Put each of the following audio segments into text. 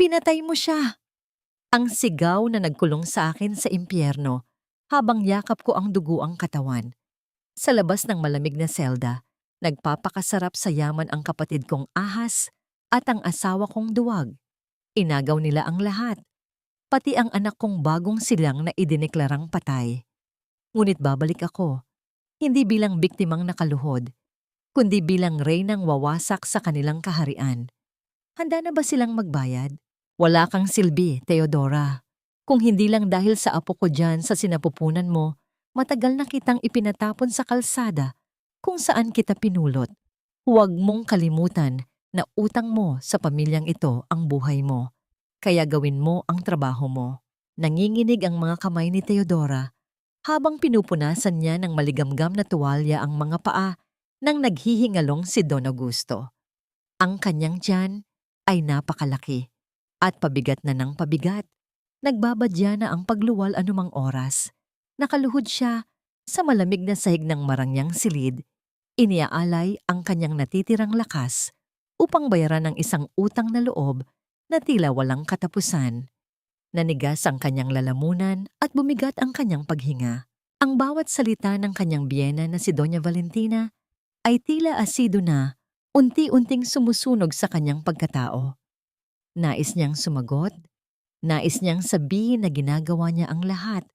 Pinatay mo siya! Ang sigaw na nagkulong sa akin sa impyerno habang yakap ko ang duguang katawan. Sa labas ng malamig na selda, nagpapakasarap sa yaman ang kapatid kong ahas at ang asawa kong duwag. Inagaw nila ang lahat, pati ang anak kong bagong silang na idineklarang patay. Ngunit babalik ako, hindi bilang biktimang nakaluhod, kundi bilang reynang wawasak sa kanilang kaharian. Handa na ba silang magbayad? Wala kang silbi, Theodora. Kung hindi lang dahil sa apo ko dyan sa sinapupunan mo, matagal na kitang ipinatapon sa kalsada kung saan kita pinulot. Huwag mong kalimutan na utang mo sa pamilyang ito ang buhay mo. Kaya gawin mo ang trabaho mo. Nanginginig ang mga kamay ni Theodora habang pinupunasan niya ng maligamgam na tuwalya ang mga paa nang naghihingalong si Don Augusto. Ang kanyang tiyan ay napakalaki at pabigat na ng pabigat. Nagbabadya na ang pagluwal anumang oras. Nakaluhod siya sa malamig na sahig ng marangyang silid. Iniaalay ang kanyang natitirang lakas upang bayaran ang isang utang na loob na tila walang katapusan. Nanigas ang kanyang lalamunan at bumigat ang kanyang paghinga. Ang bawat salita ng kanyang biyena na si Doña Valentina ay tila asido na unti-unting sumusunog sa kanyang pagkatao. Nais niyang sumagot, nais niyang sabihin na ginagawa niya ang lahat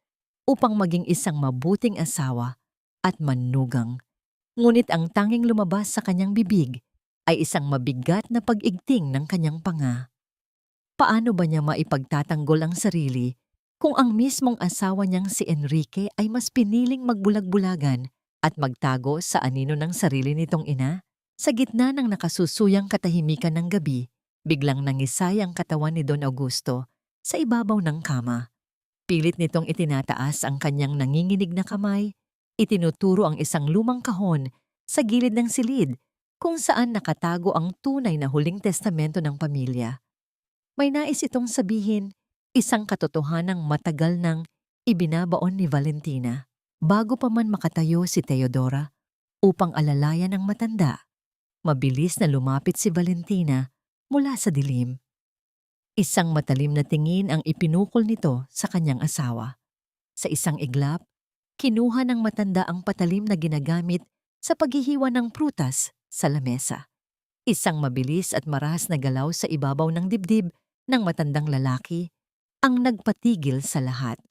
upang maging isang mabuting asawa at manugang. Ngunit ang tanging lumabas sa kanyang bibig ay isang mabigat na pag-igting ng kanyang panga. Paano ba niya maipagtatanggol ang sarili kung ang mismong asawa niyang si Enrique ay mas piniling magbulag-bulagan at magtago sa anino ng sarili nitong ina? Sa gitna ng nakasusuyang katahimikan ng gabi, biglang nangisay ang katawan ni Don Augusto sa ibabaw ng kama. Pilit nitong itinataas ang kanyang nanginginig na kamay, itinuturo ang isang lumang kahon sa gilid ng silid kung saan nakatago ang tunay na huling testamento ng pamilya. May nais itong sabihin, isang katotohanang matagal nang ibinabaon ni Valentina bago pa man makatayo si Theodora upang alalayan ng matanda. Mabilis na lumapit si Valentina mula sa dilim. Isang matalim na tingin ang ipinukol nito sa kanyang asawa. Sa isang iglap, kinuha ng matanda ang patalim na ginagamit sa paghihiwa ng prutas sa lamesa. Isang mabilis at marahas na galaw sa ibabaw ng dibdib ng matandang lalaki ang nagpatigil sa lahat.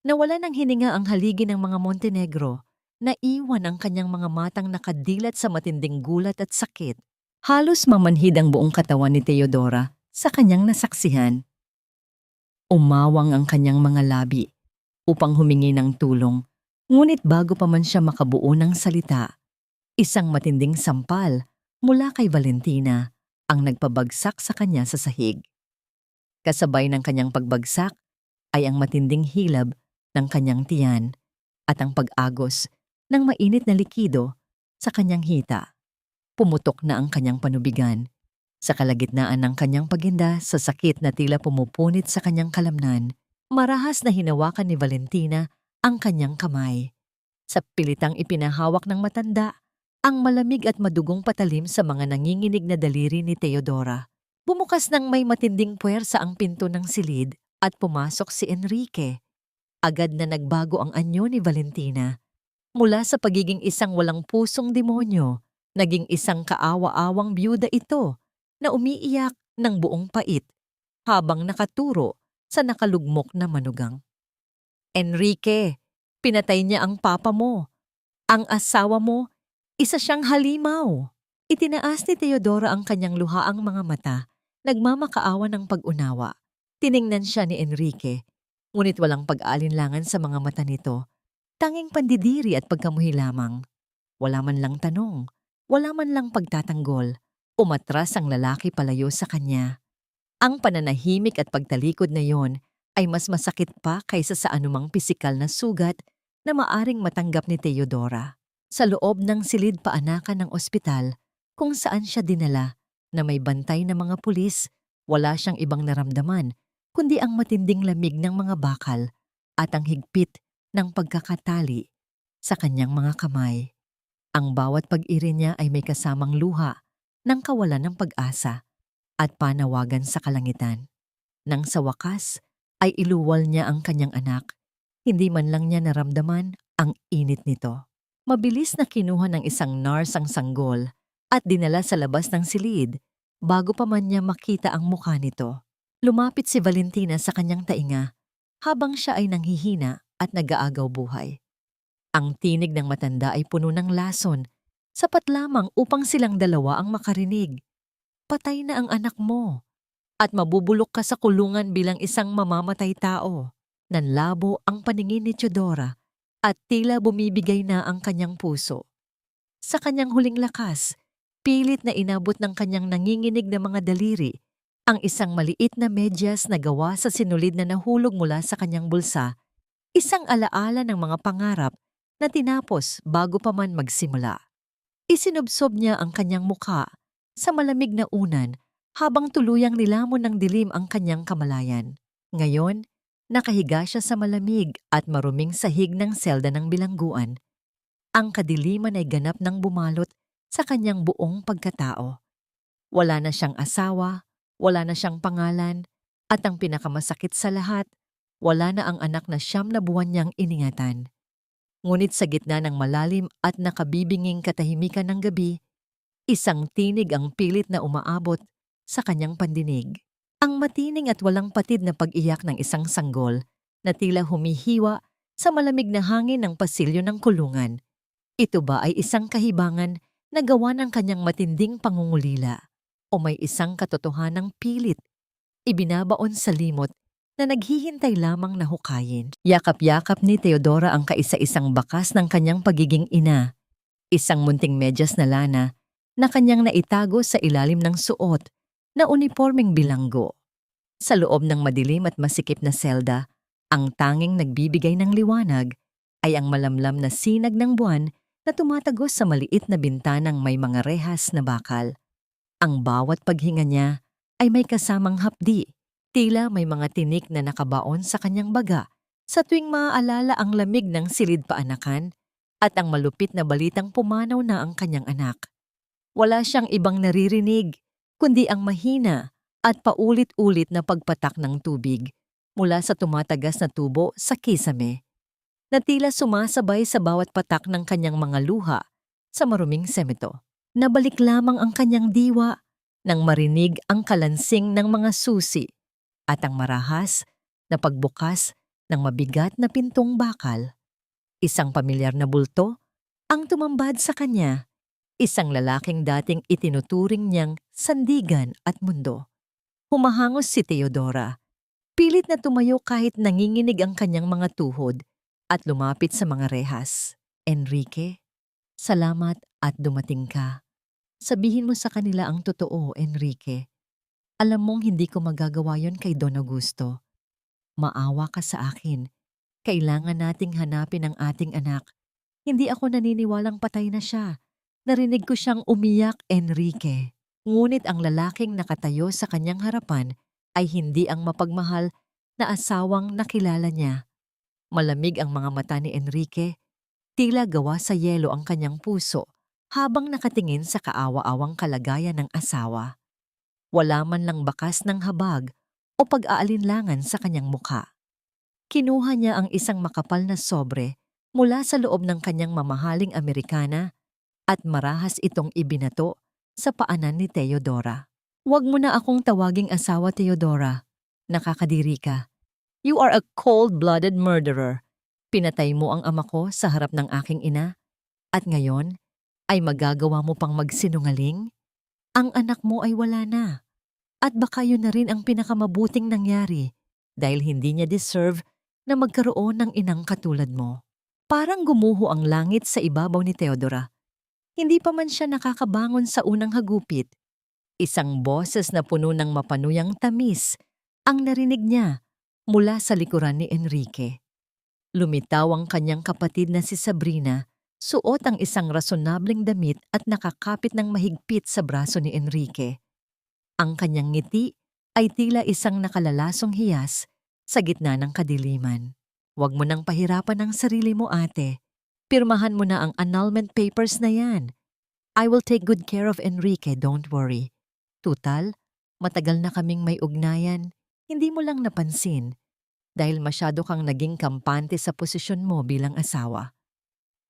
Nawala ng hininga ang haligi ng mga Montenegro, naiwan ang kanyang mga matang nakadilat sa matinding gulat at sakit. Halos mamanhid ang buong katawan ni Theodora sa kanyang nasaksihan. Umawang ang kanyang mga labi upang humingi ng tulong, ngunit bago pa man siya makabuo ng salita, isang matinding sampal mula kay Valentina ang nagpabagsak sa kanya sa sahig. Kasabay ng kanyang pagbagsak ay ang matinding hilab ng kanyang tiyan at ang pag-agos ng mainit na likido sa kanyang hita. Pumutok na ang kanyang panubigan. Sa kalagitnaan ng kanyang paginda sa sakit na tila pumupunit sa kanyang kalamnan, marahas na hinawakan ni Valentina ang kanyang kamay. Sa pilitang ipinahawak ng matanda, ang malamig at madugong patalim sa mga nanginginig na daliri ni Theodora. Bumukas ng may matinding puwersa ang pinto ng silid at pumasok si Enrique. Agad na nagbago ang anyo ni Valentina. Mula sa pagiging isang walang pusong demonyo, naging isang kaawa-awang byuda ito na umiiyak ng buong pait habang nakaturo sa nakalugmok na manugang. Enrique, pinatay niya ang papa mo. Ang asawa mo, isa siyang halimaw. Itinaas ni Theodora ang kanyang luhaang mga mata, nagmamakaawa ng pag-unawa. Tiningnan siya ni Enrique, ngunit walang pag-aalinlangan sa mga mata nito. Tanging pandidiri at pagkamuhi lamang. Wala man lang tanong, wala man lang pagtatanggol. Umatras ang lalaki palayo sa kanya. Ang pananahimik at pagtalikod na yon ay mas masakit pa kaysa sa anumang pisikal na sugat na maaring matanggap ni Theodora. Sa loob ng silid paanakan ng ospital, kung saan siya dinala na may bantay na mga pulis, wala siyang ibang naramdaman kundi ang matinding lamig ng mga bakal at ang higpit ng pagkakatali sa kanyang mga kamay. Ang bawat pag-iri niya ay may kasamang luha ng kawalan ng pag-asa at panawagan sa kalangitan. Nang sa wakas, ay iluwal niya ang kanyang anak. Hindi man lang niya naramdaman ang init nito. Mabilis na kinuha ng isang nurse ang sanggol at dinala sa labas ng silid bago pa man niya makita ang mukha nito. Lumapit si Valentina sa kanyang tainga habang siya ay nanghihina at nag-aagaw buhay. Ang tinig ng matanda ay puno ng lason, sapat lamang upang silang dalawa ang makarinig. Patay na ang anak mo at mabubulok ka sa kulungan bilang isang mamamatay tao. Nanlabo ang paningin ni Teodora at tila bumibigay na ang kanyang puso. Sa kanyang huling lakas, pilit na inabot ng kanyang nanginginig na mga daliri ang isang maliit na medyas na gawa sa sinulid na nahulog mula sa kanyang bulsa, isang alaala ng mga pangarap na tinapos bago pa man magsimula. Isinubsob niya ang kanyang mukha sa malamig na unan habang tuluyang nilamon ng dilim ang kanyang kamalayan. Ngayon, nakahiga siya sa malamig at maruming sahig ng selda ng bilangguan. Ang kadiliman ay ganap ng bumalot sa kanyang buong pagkatao. Wala na siyang asawa, wala na siyang pangalan, at ang pinakamasakit sa lahat, wala na ang anak na 9 na buwan niyang iningatan. Ngunit sa gitna ng malalim at nakabibinging katahimikan ng gabi, isang tinig ang pilit na umaabot sa kanyang pandinig. Ang matining at walang patid na pag-iyak ng isang sanggol na tila humihiwa sa malamig na hangin ng pasilyo ng kulungan. Ito ba ay isang kahibangan na gawa ng kanyang matinding pangungulila o may isang katotohanang pilit ibinabaon sa limot na naghihintay lamang na hukayin? Yakap-yakap ni Teodora ang kaisa-isang bakas ng kanyang pagiging ina, isang munting medyas na lana na kanyang naitago sa ilalim ng suot na unipormeng bilanggo. Sa loob ng madilim at masikip na selda, ang tanging nagbibigay ng liwanag ay ang malamlam na sinag ng buwan na tumatagos sa maliit na bintanang may mga rehas na bakal. Ang bawat paghinga niya ay may kasamang hapdi, tila may mga tinik na nakabaon sa kanyang baga sa tuwing maaalala ang lamig ng silid paanakan at ang malupit na balitang pumanaw na ang kanyang anak. Wala siyang ibang naririnig, kundi ang mahina at paulit-ulit na pagpatak ng tubig mula sa tumatagas na tubo sa kisame, na tila sumasabay sa bawat patak ng kanyang mga luha sa maruming semento. Nabalik lamang ang kanyang diwa nang marinig ang kalansing ng mga susi at ang marahas na pagbukas ng mabigat na pintong bakal. Isang pamilyar na bulto ang tumambad sa kanya, isang lalaking dating itinuturing niyang sandigan at mundo. Humahangos si Teodora. Pilit na tumayo kahit nanginginig ang kanyang mga tuhod at lumapit sa mga rehas. Enrique, salamat at dumating ka. Sabihin mo sa kanila ang totoo, Enrique. Alam mong hindi ko magagawa yon kay Don Augusto. Maawa ka sa akin. Kailangan nating hanapin ang ating anak. Hindi ako naniniwalang patay na siya. Narinig ko siyang umiyak, Enrique. Ngunit ang lalaking nakatayo sa kanyang harapan ay hindi ang mapagmahal na asawang nakilala niya. Malamig ang mga mata ni Enrique, tila gawa sa yelo ang kanyang puso habang nakatingin sa kaawa-awang kalagayan ng asawa. Wala man lang bakas ng habag o pag-aalinlangan sa kanyang mukha. Kinuha niya ang isang makapal na sobre mula sa loob ng kanyang mamahaling Amerikana at marahas itong ibinato sa paanan ni Teodora. Huwag mo na akong tawaging asawa, Teodora. Nakakadiri ka. You are a cold-blooded murderer. Pinatay mo ang ama ko sa harap ng aking ina at ngayon ay magagawa mo pang magsinungaling? Ang anak mo ay wala na. At baka yun na rin ang pinakamabuting nangyari dahil hindi niya deserve na magkaroon ng inang katulad mo. Parang gumuho ang langit sa ibabaw ni Teodora. Hindi pa man siya nakakabangon sa unang hagupit. Isang boses na puno ng mapanuyang tamis ang narinig niya mula sa likuran ni Enrique. Lumitaw ang kanyang kapatid na si Sabrina, suot ang isang rasonableng damit at nakakapit ng mahigpit sa braso ni Enrique. Ang kanyang ngiti ay tila isang nakalalasong hiyas sa gitna ng kadiliman. Huwag mo nang pahirapan ang sarili mo, ate. Pirmahan mo na ang annulment papers na yan. I will take good care of Enrique, don't worry. Tutal, matagal na kaming may ugnayan. Hindi mo lang napansin dahil masyado kang naging kampante sa posisyon mo bilang asawa.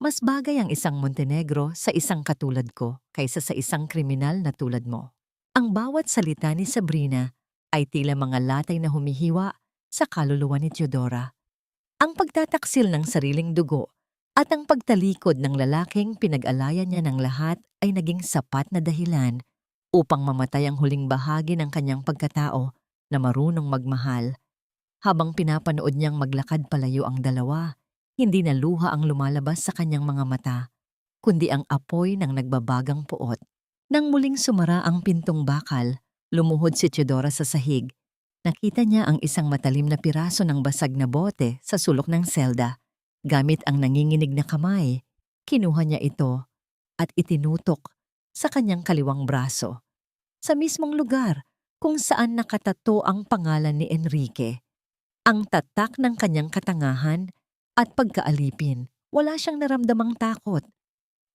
Mas bagay ang isang Montenegro sa isang katulad ko kaysa sa isang kriminal na tulad mo. Ang bawat salita ni Sabrina ay tila mga latay na humihiwa sa kaluluwa ni Teodora. Ang pagtataksil ng sariling dugo at ang pagtalikod ng lalaking pinag-alayan niya ng lahat ay naging sapat na dahilan upang mamatay ang huling bahagi ng kanyang pagkatao na marunong magmahal. Habang pinapanood niyang maglakad palayo ang dalawa, hindi na luha ang lumalabas sa kanyang mga mata, kundi ang apoy ng nagbabagang puot. Nang muling sumara ang pintong bakal, lumuhod si Teodora sa sahig. Nakita niya ang isang matalim na piraso ng basag na bote sa sulok ng selda. Gamit ang nanginginig na kamay, kinuha niya ito at itinutok sa kanyang kaliwang braso. Sa mismong lugar kung saan nakatato ang pangalan ni Enrique. Ang tatak ng kanyang katangahan at pagkaalipin, wala siyang naramdamang takot.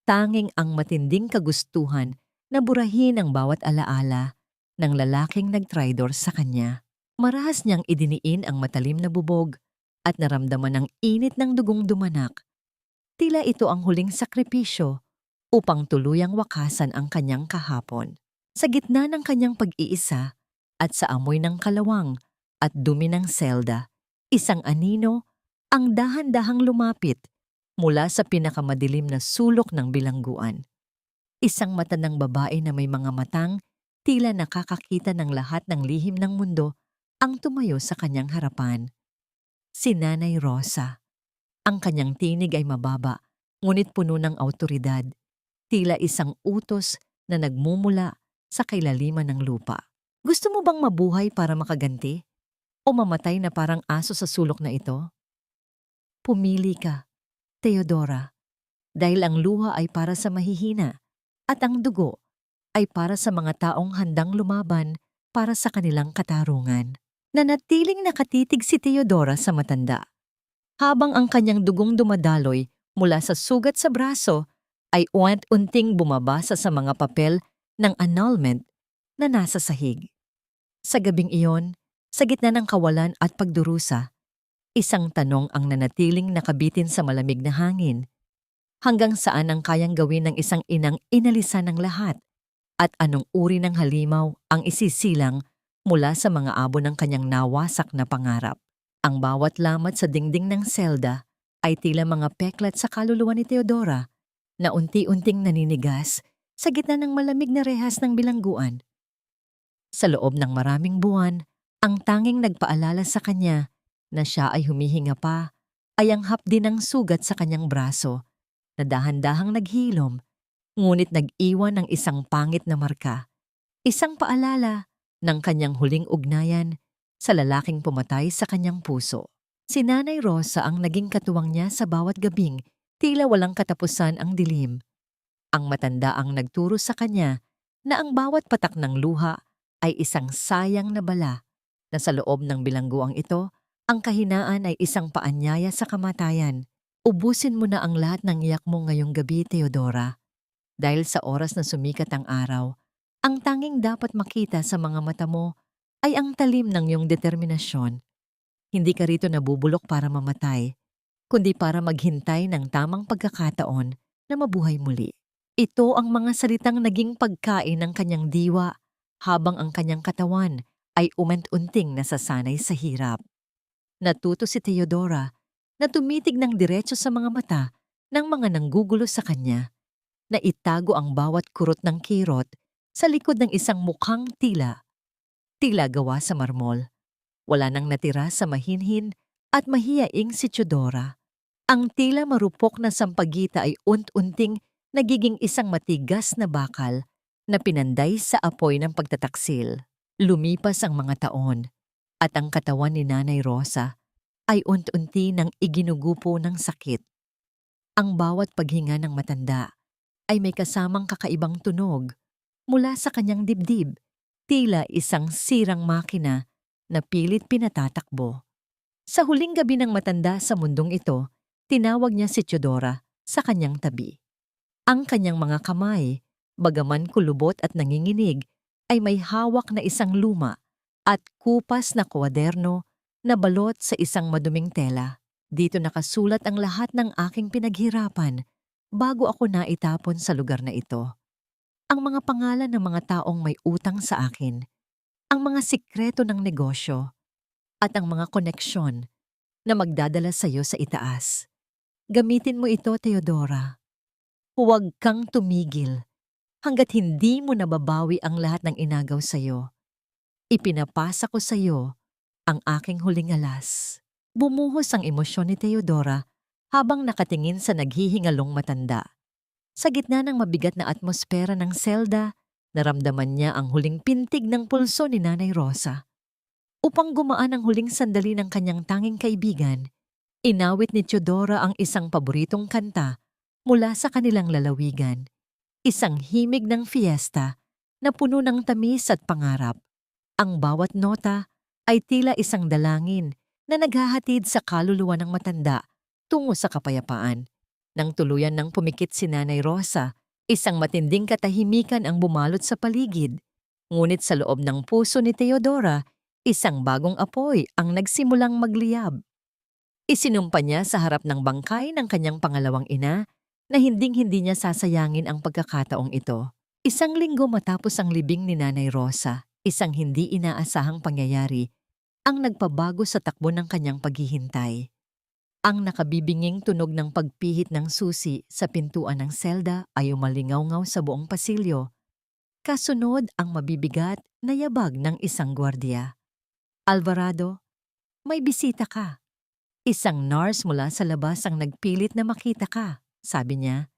Tanging ang matinding kagustuhan na burahin ang bawat alaala ng lalaking nagtraidor sa kanya. Marahas niyang idiniin ang matalim na bubog at naramdaman ang init ng dugong dumanak. Tila ito ang huling sakripisyo upang tuluyang wakasan ang kanyang kahapon. Sa gitna ng kanyang pag-iisa at sa amoy ng kalawang at dumi ng selda, isang anino ang dahan-dahang lumapit mula sa pinakamadilim na sulok ng bilangguan. Isang matandang babae na may mga matang tila nakakakita ng lahat ng lihim ng mundo ang tumayo sa kanyang harapan. Si Nanay Rosa. Ang kanyang tinig ay mababa, ngunit puno ng awtoridad. Tila isang utos na nagmumula sa kailaliman ng lupa. Gusto mo bang mabuhay para makaganti? O mamatay na parang aso sa sulok na ito? Pumili ka, Teodora, dahil ang luha ay para sa mahihina at ang dugo ay para sa mga taong handang lumaban para sa kanilang katarungan. Nanatiling nakatitig si Teodora sa matanda. Habang ang kanyang dugong dumadaloy mula sa sugat sa braso ay unting bumabasa sa mga papel ng annulment na nasa sahig. Sa gabing iyon, sa gitna ng kawalan at pagdurusa, isang tanong ang nanatiling nakabitin sa malamig na hangin. Hanggang saan ang kayang gawin ng isang inang inalisan ng lahat? At anong uri ng halimaw ang isisilang mula sa mga abo ng kanyang nawasak na pangarap? Ang bawat lamat sa dingding ng selda ay tila mga peklat sa kaluluwa ni Teodora na unti-unting naninigas sa gitna ng malamig na rehas ng bilangguan. Sa loob ng maraming buwan, ang tanging nagpaalala sa kanya na siya ay humihinga pa ay ang hapdi ng sugat sa kanyang braso na dahan-dahang naghilom, ngunit nag-iwan ng isang pangit na marka. Isang paalala ng kanyang huling ugnayan sa lalaking pumatay sa kanyang puso. Si Nanay Rosa ang naging katuwang niya sa bawat gabing, tila walang katapusan ang dilim. Ang matanda ang nagturo sa kanya na ang bawat patak ng luha ay isang sayang na bala, na sa loob ng bilangguang ito, ang kahinaan ay isang paanyaya sa kamatayan. Ubusin mo na ang lahat ng iyak mo ngayong gabi, Teodora. Dahil sa oras na sumikat ang araw, ang tanging dapat makita sa mga mata mo ay ang talim ng iyong determinasyon. Hindi ka rito nabubulok para mamatay, kundi para maghintay ng tamang pagkakataon na mabuhay muli. Ito ang mga salitang naging pagkain ng kanyang diwa habang ang kanyang katawan ay unting nasasanay sa hirap. Natuto si Teodora na tumitig ng diretso sa mga mata ng mga nanggugulo sa kanya, na itago ang bawat kurot ng kirot sa likod ng isang mukhang tila gawa sa marmol. Wala nang natira sa mahinhin at mahiyaing si Teodora. Ang tila marupok na sampagita ay unting nagiging isang matigas na bakal na pinanday sa apoy ng pagtataksil. Lumipas ang mga taon at ang katawan ni Nanay Rosa ay unti nang iginugupo ng sakit. Ang bawat paghinga ng matanda ay may kasamang kakaibang tunog mula sa kanyang dibdib, tila isang sirang makina na pilit pinatatakbo. Sa huling gabi ng matanda sa mundong ito, tinawag niya si Teodora sa kanyang tabi. Ang kanyang mga kamay, bagaman kulubot at nanginginig, ay may hawak na isang luma at kupas na kwaderno na balot sa isang maduming tela. Dito nakasulat ang lahat ng aking pinaghirapan bago ako naitapon sa lugar na ito. Ang mga pangalan ng mga taong may utang sa akin, ang mga sikreto ng negosyo, at ang mga koneksyon na magdadala sa iyo sa itaas. Gamitin mo ito, Teodora. Huwag kang tumigil hanggat hindi mo nababawi ang lahat ng inagaw sa iyo. Ipinapasa ko sa iyo ang aking huling alas. Bumuhos ang emosyon ni Teodora habang nakatingin sa naghihingalong matanda. Sa gitna ng mabigat na atmosfera ng selda, naramdaman niya ang huling pintig ng pulso ni Nanay Rosa. Upang gumaan ang huling sandali ng kanyang tanging kaibigan, inawit ni Teodora ang isang paboritong kanta mula sa kanilang lalawigan. Isang himig ng fiesta na puno ng tamis at pangarap. Ang bawat nota ay tila isang dalangin na naghahatid sa kaluluwa ng matanda tungo sa kapayapaan. Nang tuluyan ng pumikit si Nanay Rosa, isang matinding katahimikan ang bumalot sa paligid. Ngunit sa loob ng puso ni Teodora, isang bagong apoy ang nagsimulang magliyab. Isinumpa niya sa harap ng bangkay ng kanyang pangalawang ina na hinding-hindi niya sasayangin ang pagkakataong ito. Isang linggo matapos ang libing ni Nanay Rosa, isang hindi inaasahang pangyayari ang nagpabago sa takbo ng kanyang paghihintay. Ang nakabibinging tunog ng pagpihit ng susi sa pintuan ng selda ay umalingaw-ngaw sa buong pasilyo. Kasunod ang mabibigat na yabag ng isang gwardiya. Alvarado, may bisita ka. Isang nurse mula sa labas ang nagpilit na makita ka, sabi niya.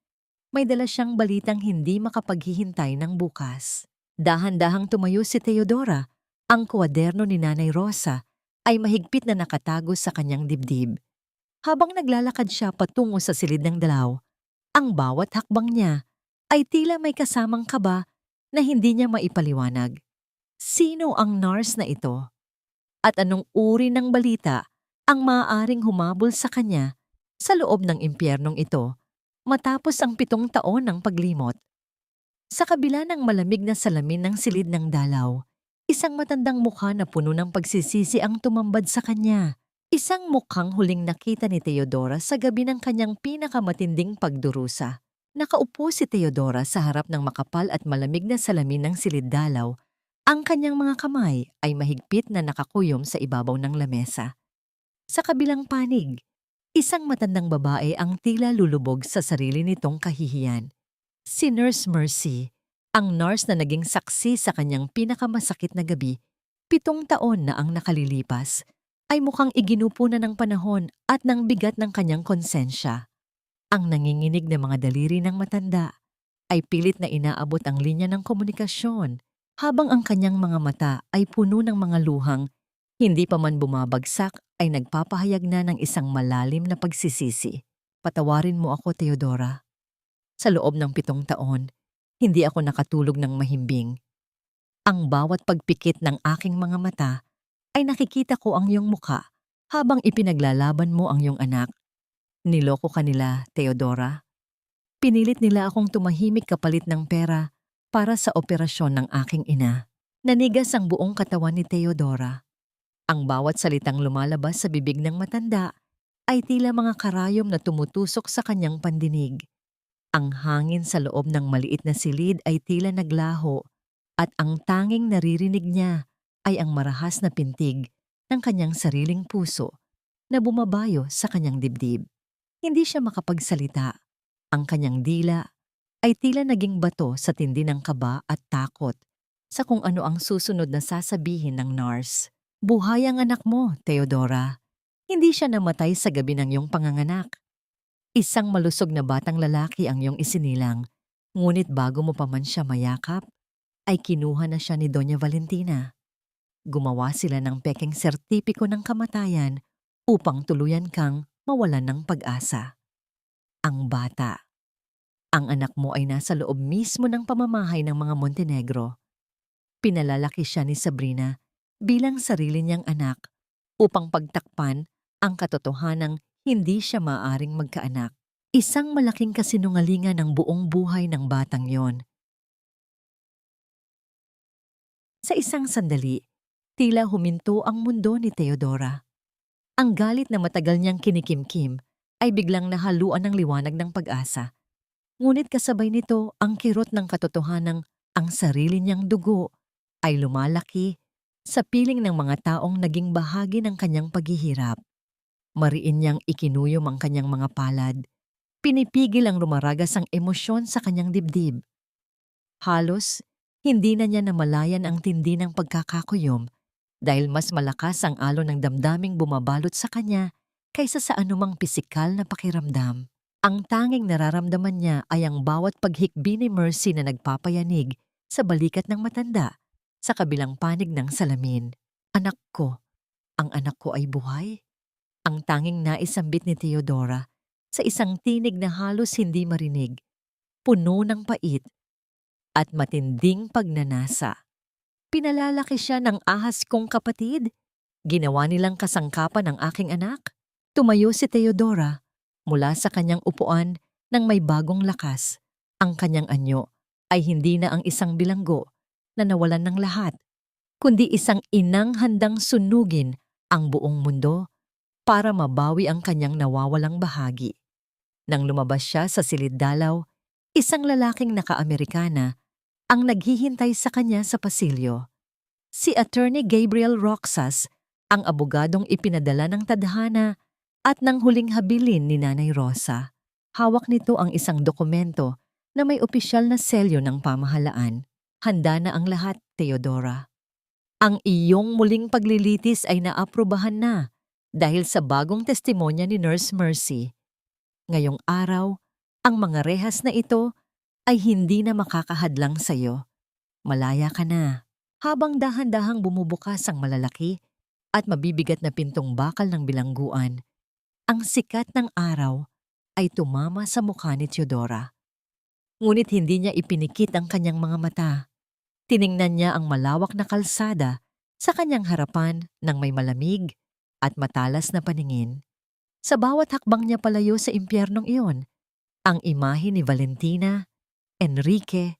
May dala siyang balitang hindi makapaghihintay ng bukas. Dahan-dahang tumayo si Teodora. Ang kwaderno ni Nanay Rosa ay mahigpit na nakatago sa kanyang dibdib. Habang naglalakad siya patungo sa silid ng dalaw, ang bawat hakbang niya ay tila may kasamang kaba na hindi niya maipaliwanag. Sino ang nurse na ito? At anong uri ng balita ang maaaring humabol sa kanya sa loob ng impyernong ito matapos ang 7 taon ng paglimot? Sa kabila ng malamig na salamin ng silid ng dalaw, isang matandang mukha na puno ng pagsisisi ang tumambad sa kanya. Isang mukhang huling nakita ni Teodora sa gabi ng kanyang pinakamatinding pagdurusa. Nakaupo si Teodora sa harap ng makapal at malamig na salamin ng silid dalaw. Ang kanyang mga kamay ay mahigpit na nakakuyom sa ibabaw ng lamesa. Sa kabilang panig, isang matandang babae ang tila lulubog sa sarili nitong kahihiyan. Si Nurse Mercy, ang nurse na naging saksi sa kanyang pinakamasakit na gabi, 7 taon na ang nakalilipas, ay mukhang iginupo na ng panahon at ng bigat ng kanyang konsensya. Ang nanginginig na mga daliri ng matanda ay pilit na inaabot ang linya ng komunikasyon habang ang kanyang mga mata ay puno ng mga luhang hindi pa man bumabagsak ay nagpapahayag na ng isang malalim na pagsisisi. Patawarin mo ako, Teodora. Sa loob ng 7 taon, hindi ako nakatulog ng mahimbing. Ang bawat pagpikit ng aking mga mata ay nakikita ko ang iyong mukha habang ipinaglalaban mo ang iyong anak. Niloko ka nila, Teodora. Pinilit nila akong tumahimik kapalit ng pera para sa operasyon ng aking ina. Nanigas ang buong katawan ni Teodora. Ang bawat salitang lumalabas sa bibig ng matanda ay tila mga karayom na tumutusok sa kanyang pandinig. Ang hangin sa loob ng maliit na silid ay tila naglaho at ang tanging naririnig niya ay ang marahas na pintig ng kanyang sariling puso na bumabayo sa kanyang dibdib. Hindi siya makapagsalita. Ang kanyang dila ay tila naging bato sa tindi ng kaba at takot sa kung ano ang susunod na sasabihin ng nurse. Buhay ang anak mo, Teodora. Hindi siya namatay sa gabi ng iyong panganganak. Isang malusog na batang lalaki ang iyong isinilang, ngunit bago mo pa man siya mayakap, ay kinuha na siya ni Doña Valentina. Gumawa sila ng pekeng sertipiko ng kamatayan upang tuluyan kang mawalan ng pag-asa. Ang bata. Ang anak mo ay nasa loob mismo ng pamamahay ng mga Montenegro. Pinalalaki siya ni Sabrina bilang sarili niyang anak upang pagtakpan ang katotohanang hindi siya maaaring magkaanak. Isang malaking kasinungalingan ng buong buhay ng batang yon. Sa isang sandali, Tila huminto ang mundo ni Theodora. Ang galit na matagal niyang kinikimkim ay biglang nahaluan ng liwanag ng pag-asa. Ngunit kasabay nito ang kirot ng katotohanang ang sarili niyang dugo ay lumalaki sa piling ng mga taong naging bahagi ng kanyang paghihirap. Mariin niyang ikinuyom ang kanyang mga palad. Pinipigil ang lumaragas ang emosyon sa kanyang dibdib. Halos, hindi na niya namalayan ang tindi ng pagkakakuyom dahil mas malakas ang alon ng damdaming bumabalot sa kanya kaysa sa anumang pisikal na pakiramdam. Ang tanging nararamdaman niya ay ang bawat paghikbi ni Mercy na nagpapayanig sa balikat ng matanda sa kabilang panig ng salamin. Anak ko, ang anak ko ay buhay? Ang tanging naisambit ni Theodora sa isang tinig na halos hindi marinig, puno ng pait at matinding pagnanasa. Pinalalaki siya ng ahas kong kapatid. Ginawa nilang kasangkapan ng aking anak. Tumayo si Theodora mula sa kanyang upuan ng may bagong lakas. Ang kanyang anyo ay hindi na ang isang bilanggo na nawalan ng lahat, kundi isang inang handang sunugin ang buong mundo para mabawi ang kanyang nawawalang bahagi. Nang lumabas siya sa silid-dalaw, isang lalaking naka-Amerikana ang naghihintay sa kanya sa pasilyo. Si Attorney Gabriel Roxas, ang abogadong ipinadala ng tadhana at nang huling habilin ni Nanay Rosa. Hawak nito ang isang dokumento na may opisyal na selyo ng pamahalaan. Handa na ang lahat, Theodora. Ang iyong muling paglilitis ay naaprubahan na dahil sa bagong testimonya ni Nurse Mercy. Ngayong araw, ang mga rehas na ito ay hindi na makakahadlang sa iyo. Malaya ka na. Habang dahan-dahang bumubukas ang malalaki at mabibigat na pintong bakal ng bilangguan, ang sikat ng araw ay tumama sa mukha ni Theodora. Ngunit hindi niya ipinikit ang kanyang mga mata. Tiningnan niya ang malawak na kalsada sa kanyang harapan ng may malamig at matalas na paningin. Sa bawat hakbang niya palayo sa impyernong iyon, ang imahe ni Valentina, Enrique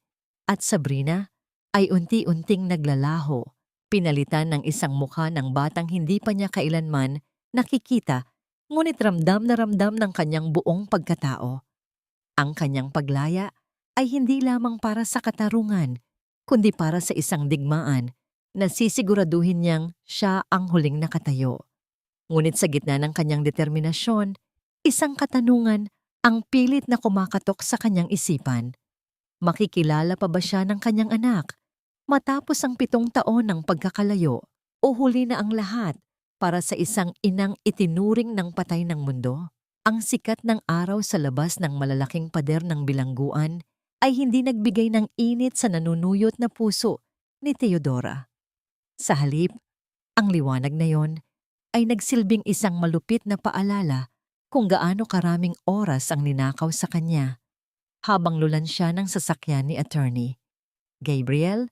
at Sabrina ay unti-unting naglalaho, pinalitan ng isang mukha ng batang hindi pa niya kailanman nakikita, ngunit ramdam na ramdam ng kanyang buong pagkatao. Ang kanyang paglaya ay hindi lamang para sa katarungan, kundi para sa isang digmaan na sisiguraduhin niyang siya ang huling nakatayo. Ngunit sa gitna ng kanyang determinasyon, isang katanungan ang pilit na kumakatok sa kanyang isipan. Makikilala pa ba siya ng kanyang anak matapos ang 7 taon ng pagkakalayo o huli na ang lahat para sa isang inang itinuring ng patay ng mundo? Ang sikat ng araw sa labas ng malalaking pader ng bilangguan ay hindi nagbigay ng init sa nanunuyot na puso ni Theodora. Sa halip, ang liwanag na yon ay nagsilbing isang malupit na paalala kung gaano karaming oras ang ninakaw sa kanya. Habang lulan siya ng sasakyan ni Attorney Gabriel,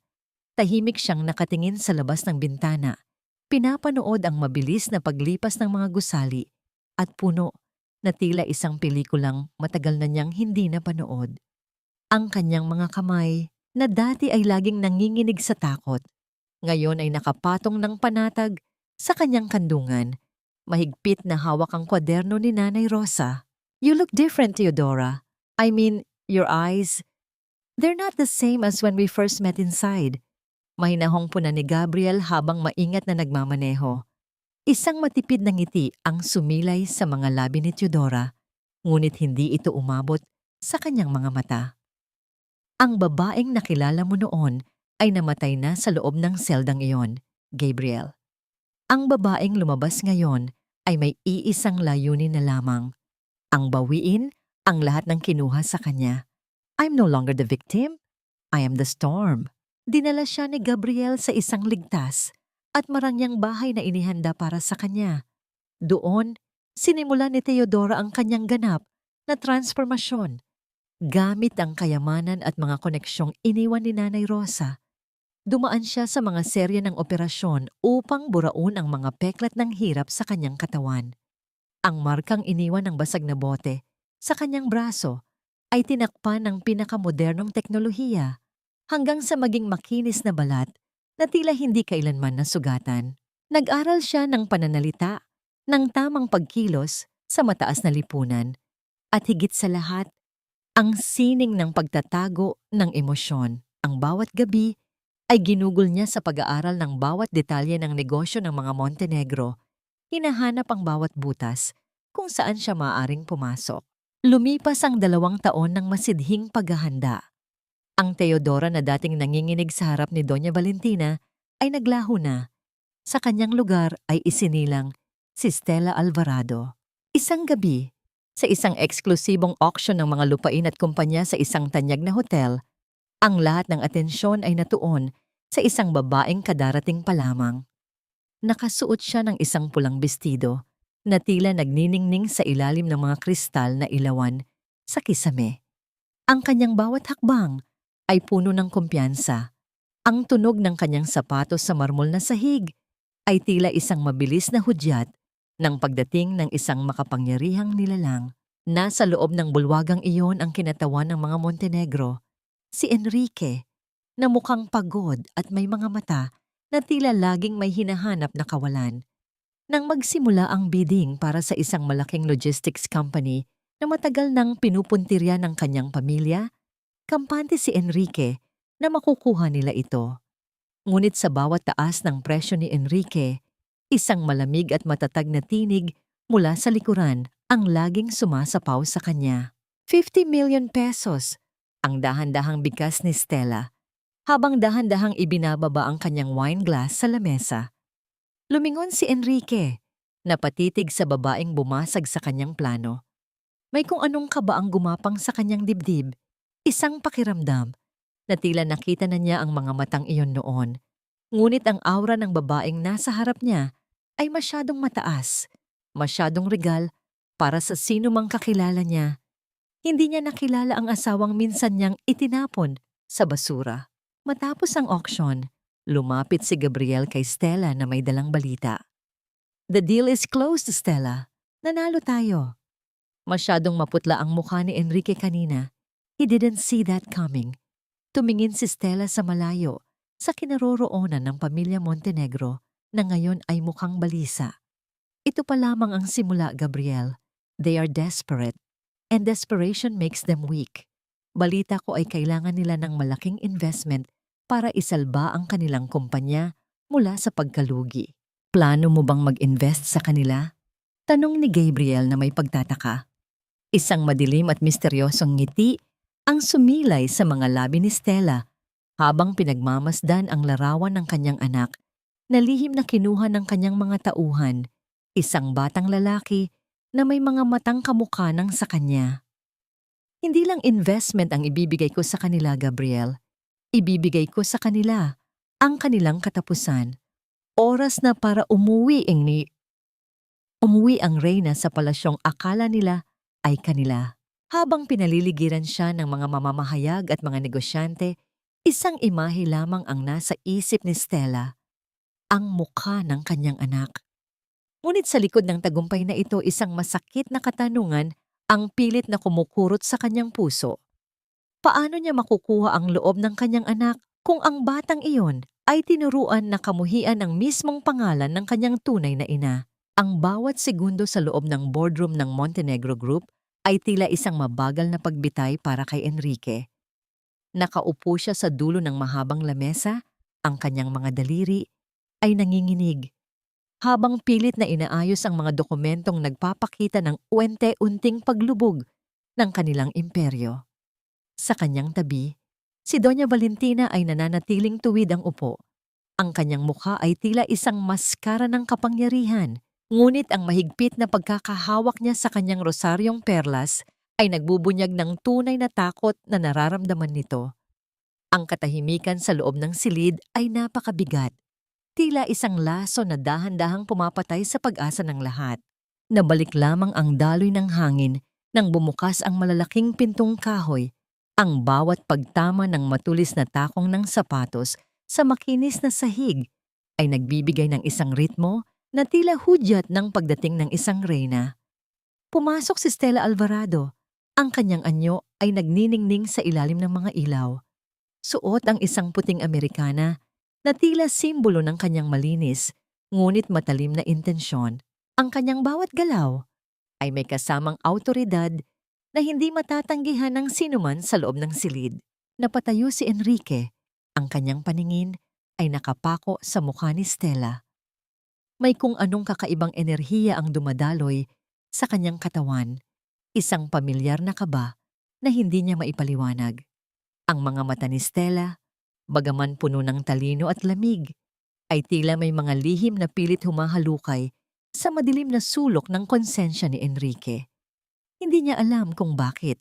tahimik siyang nakatingin sa labas ng bintana. Pinapanood ang mabilis na paglipas ng mga gusali at puno na tila isang pelikulang matagal na niyang hindi napanood. Ang kanyang mga kamay na dati ay laging nanginginig sa takot, ngayon ay nakapatong ng panatag sa kanyang kandungan. Mahigpit na hawak ang kwaderno ni Nanay Rosa. You look different, Theodora. I mean, your eyes, they're not the same as when we first met inside. Mahinahong puna ni Gabriel habang maingat na nagmamaneho. Isang matipid na ngiti ang sumilay sa mga labi ni Theodora, ngunit hindi ito umabot sa kanyang mga mata. Ang babaeng nakilala mo noon ay namatay na sa loob ng seldang iyon, Gabriel. Ang babaeng lumabas ngayon ay may iisang layunin na lamang, ang bawiin ang lahat ng kinuha sa kanya. I'm no longer the victim, I am the storm. Dinala siya ni Gabriel sa isang ligtas at marangyang bahay na inihanda para sa kanya. Doon, sinimula ni Theodora ang kanyang ganap na transformasyon. Gamit ang kayamanan at mga koneksyong iniwan ni Nanay Rosa, dumaan siya sa mga serye ng operasyon upang buraun ang mga peklat ng hirap sa kanyang katawan. Ang markang iniwan ng basag na bote sa kanyang braso ay tinakpan ng pinakamodernong teknolohiya hanggang sa maging makinis na balat na tila hindi kailanman nasugatan. Nag-aral siya ng pananalita, ng tamang pagkilos sa mataas na lipunan, at higit sa lahat, ang sining ng pagtatago ng emosyon. Ang bawat gabi ay ginugol niya sa pag-aaral ng bawat detalye ng negosyo ng mga Montenegro. Hinahanap ang bawat butas kung saan siya maaaring pumasok. Lumipas ang 2 taon ng masidhing paghahanda. Ang Teodora na dating nanginginig sa harap ni Doña Valentina ay naglaho na. Sa kanyang lugar ay isinilang si Stella Alvarado. Isang gabi, sa isang eksklusibong auction ng mga lupain at kumpanya sa isang tanyag na hotel, ang lahat ng atensyon ay natuon sa isang babaeng kadarating pa lamang. Nakasuot siya ng isang pulang bestido na tila nagniningning sa ilalim ng mga kristal na ilawan sa kisame. Ang kanyang bawat hakbang ay puno ng kumpiyansa. Ang tunog ng kanyang sapatos sa marmol na sahig ay tila isang mabilis na hudyat ng pagdating ng isang makapangyarihang nilalang. Nasa loob ng bulwagang iyon ang kinatawan ng mga Montenegro, si Enrique, na mukhang pagod at may mga mata na tila laging may hinahanap na kawalan. Nang magsimula ang bidding para sa isang malaking logistics company na matagal nang pinupuntirya ng kanyang pamilya, kampante si Enrique na makukuha nila ito. Ngunit sa bawat taas ng presyo ni Enrique, isang malamig at matatag na tinig mula sa likuran ang laging sumasapaw sa kanya. 50 million pesos ang dahan-dahang bigkas ni Stella, habang dahan-dahang ibinababa ang kanyang wine glass sa lamesa. Lumingon si Enrique, napatitig sa babaeng bumasag sa kanyang plano. May kung anong kabaang gumapang sa kanyang dibdib, isang pakiramdam na tila nakita na niya ang mga matang iyon noon. Ngunit ang aura ng babaeng nasa harap niya ay masyadong mataas, masyadong regal para sa sino mang kakilala niya. Hindi niya nakilala ang asawang minsan niyang itinapon sa basura. Matapos ang auction, lumapit si Gabriel kay Stella na may dalang balita. "The deal is closed, Stella. Nanalo tayo." Masyadong maputla ang mukha ni Enrique kanina. He didn't see that coming. Tumingin si Stella sa malayo, sa kinaroroonan ng pamilya Montenegro na ngayon ay mukhang balisa. "Ito pa lamang ang simula, Gabriel. They are desperate, and desperation makes them weak. Balita ko ay kailangan nila ng malaking investment para isalba ang kanilang kumpanya mula sa pagkalugi. Plano mo bang mag-invest sa kanila?" Tanong ni Gabriel na may pagtataka. Isang madilim at misteryosong ngiti ang sumilay sa mga labi ni Stella habang pinagmamasdan ang larawan ng kanyang anak na lihim na kinuha ng kanyang mga tauhan, isang batang lalaki na may mga matang kamukha ng sa kanya. "Hindi lang investment ang ibibigay ko sa kanila, Gabriel. Ibibigay ko sa kanila ang kanilang katapusan. Oras na para umuwi ang reyna sa palasyong akala nila ay kanila." Habang pinaliligiran siya ng mga mamamahayag at mga negosyante, isang imahe lamang ang nasa isip ni Stella, ang mukha ng kanyang anak. Ngunit sa likod ng tagumpay na ito, isang masakit na katanungan ang pilit na kumukurot sa kanyang puso. Paano niya makukuha ang loob ng kanyang anak kung ang batang iyon ay tinuruan na kamuhian ang mismong pangalan ng kanyang tunay na ina? Ang bawat segundo sa loob ng boardroom ng Montenegro Group ay tila isang mabagal na pagbitay para kay Enrique. Nakaupo siya sa dulo ng mahabang lamesa, ang kanyang mga daliri ay nanginginig, habang pilit na inaayos ang mga dokumentong nagpapakita ng unti-unting paglubog ng kanilang imperyo. Sa kanyang tabi, si Doña Valentina ay nananatiling tuwid ang upo. Ang kanyang mukha ay tila isang maskara ng kapangyarihan. Ngunit ang mahigpit na pagkakahawak niya sa kanyang rosaryong perlas ay nagbubunyag ng tunay na takot na nararamdaman nito. Ang katahimikan sa loob ng silid ay napakabigat. Tila isang laso na dahan-dahang pumapatay sa pag-asa ng lahat. Nabalik lamang ang daloy ng hangin nang bumukas ang malalaking pintong kahoy. Ang bawat pagtama ng matulis na takong ng sapatos sa makinis na sahig ay nagbibigay ng isang ritmo na tila hudyat ng pagdating ng isang reyna. Pumasok si Stella Alvarado. Ang kanyang anyo ay nagniningning sa ilalim ng mga ilaw. Suot ang isang puting Amerikana na tila simbolo ng kanyang malinis, ngunit matalim na intensyon. Ang kanyang bawat galaw ay may kasamang awtoridad na hindi matatanggihan ng sinuman sa loob ng silid. Napatayo si Enrique. Ang kanyang paningin ay nakapako sa mukha ni Stella. May kung anong kakaibang enerhiya ang dumadaloy sa kanyang katawan, isang pamilyar na kaba na hindi niya maipaliwanag. Ang mga mata ni Stella, bagaman puno ng talino at lamig, ay tila may mga lihim na pilit humahalukay sa madilim na sulok ng konsensya ni Enrique. Hindi niya alam kung bakit,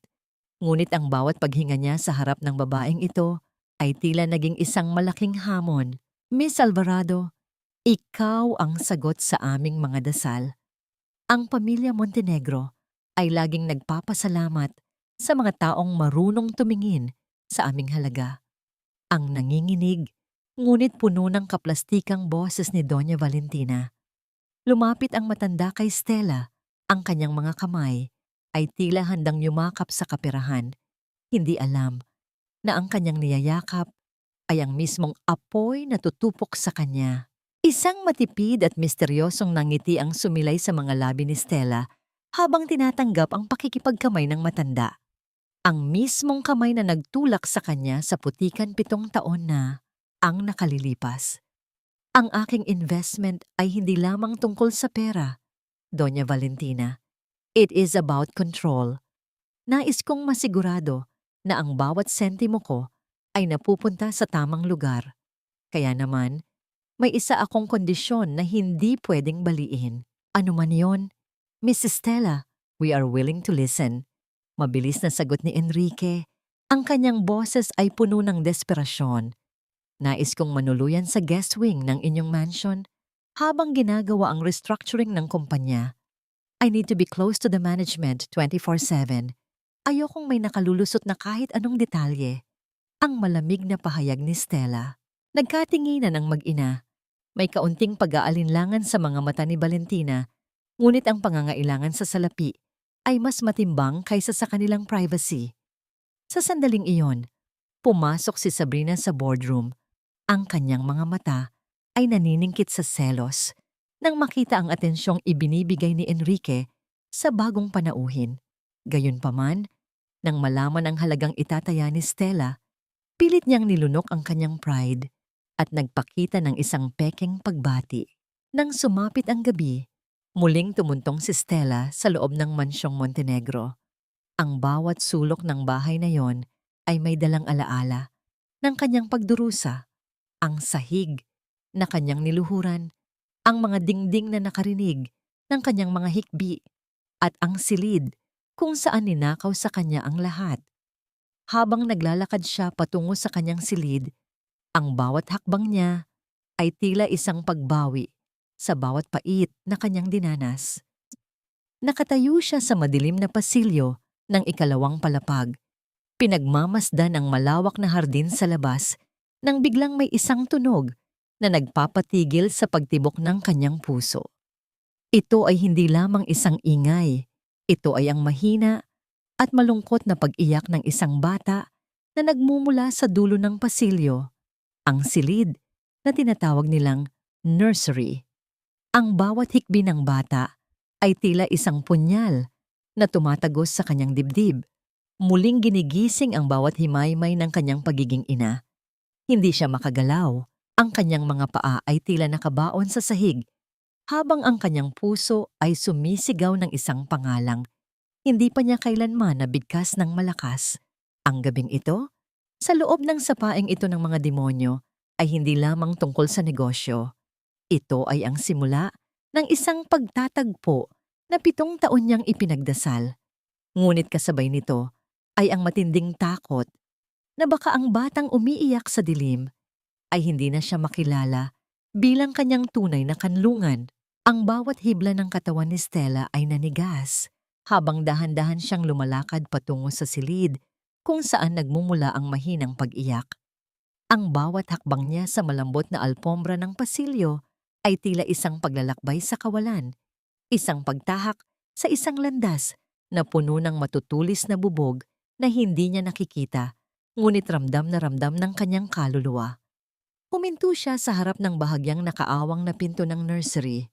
ngunit ang bawat paghinga niya sa harap ng babaeng ito ay tila naging isang malaking hamon. Miss Alvarado, ikaw ang sagot sa aming mga dasal. Ang pamilya Montenegro ay laging nagpapasalamat sa mga taong marunong tumingin sa aming halaga. Ang nanginginig, ngunit puno ng kaplastikang boses ni Doña Valentina. Lumapit ang matanda kay Stella, ang kanyang mga kamay ay tila handang yumakap sa kaperahan. Hindi alam na ang kanyang niyayakap ay ang mismong apoy na tutupok sa kanya. Isang matipid at misteryosong nangiti ang sumilay sa mga labi ni Stella habang tinatanggap ang pakikipagkamay ng matanda. Ang mismong kamay na nagtulak sa kanya sa putikan 7 taon na ang nakalilipas. Ang aking investment ay hindi lamang tungkol sa pera, Doña Valentina. It is about control. Nais kong masigurado na ang bawat sentimo ko ay napupunta sa tamang lugar. Kaya naman, may isa akong kondisyon na hindi pwedeng baliin. Ano man yon? Miss Stella, we are willing to listen. Mabilis na sagot ni Enrique. Ang kanyang boses ay puno ng desperasyon. Nais kong manuluyan sa guest wing ng inyong mansion habang ginagawa ang restructuring ng kumpanya. I need to be close to the management 24/7. Ayokong may nakalulusot na kahit anong detalye. Ang malamig na pahayag ni Stella. Nagkatinginan ang mag-ina. May kaunting pag-aalinlangan sa mga mata ni Valentina, ngunit ang pangangailangan sa salapi ay mas matimbang kaysa sa kanilang privacy. Sa sandaling iyon, pumasok si Sabrina sa boardroom. Ang kanyang mga mata ay naniningkit sa selos nang makita ang atensyong ibinibigay ni Enrique sa bagong panauhin. Gayunpaman, nang malaman ang halagang itataya ni Stella, pilit niyang nilunok ang kanyang pride at nagpakita ng isang pekeng pagbati. Nang sumapit ang gabi, muling tumuntong si Stella sa loob ng mansyong Montenegro. Ang bawat sulok ng bahay na yon ay may dalang alaala ng kanyang pagdurusa. Ang sahig na kanyang niluhuran, ang mga dingding na nakarinig ng kanyang mga hikbi, at ang silid kung saan ninakaw sa kanya ang lahat. Habang naglalakad siya patungo sa kanyang silid, ang bawat hakbang niya ay tila isang pagbawi sa bawat pait na kanyang dinanas. Nakatayo siya sa madilim na pasilyo ng ikalawang palapag. Pinagmamasdan ang malawak na hardin sa labas nang biglang may isang tunog na nagpapatigil sa pagtibok ng kanyang puso. Ito ay hindi lamang isang ingay. Ito ay ang mahina at malungkot na pag-iyak ng isang bata na nagmumula sa dulo ng pasilyo, ang silid na tinatawag nilang nursery. Ang bawat hikbi ng bata ay tila isang punyal na tumatagos sa kanyang dibdib. Muling ginigising ang bawat himaymay ng kanyang pagiging ina. Hindi siya makagalaw. Ang kanyang mga paa ay tila nakabaon sa sahig, habang ang kanyang puso ay sumisigaw ng isang pangalang. Hindi pa niya kailanman nabigkas ng malakas. Ang gabing ito, sa loob ng sapaing ito ng mga demonyo, ay hindi lamang tungkol sa negosyo. Ito ay ang simula ng isang pagtatagpo na 7 taon niyang ipinagdasal. Ngunit kasabay nito ay ang matinding takot na baka ang batang umiiyak sa dilim ay hindi na siya makilala bilang kanyang tunay na kanlungan. Ang bawat hibla ng katawan ni Stella ay nanigas habang dahan-dahan siyang lumalakad patungo sa silid kung saan nagmumula ang mahinang pag-iyak. Ang bawat hakbang niya sa malambot na alpombra ng pasilyo ay tila isang paglalakbay sa kawalan, isang pagtahak sa isang landas na puno ng matutulis na bubog na hindi niya nakikita, ngunit ramdam na ramdam ng kanyang kaluluwa. Huminto siya sa harap ng bahagyang nakaawang na pinto ng nursery.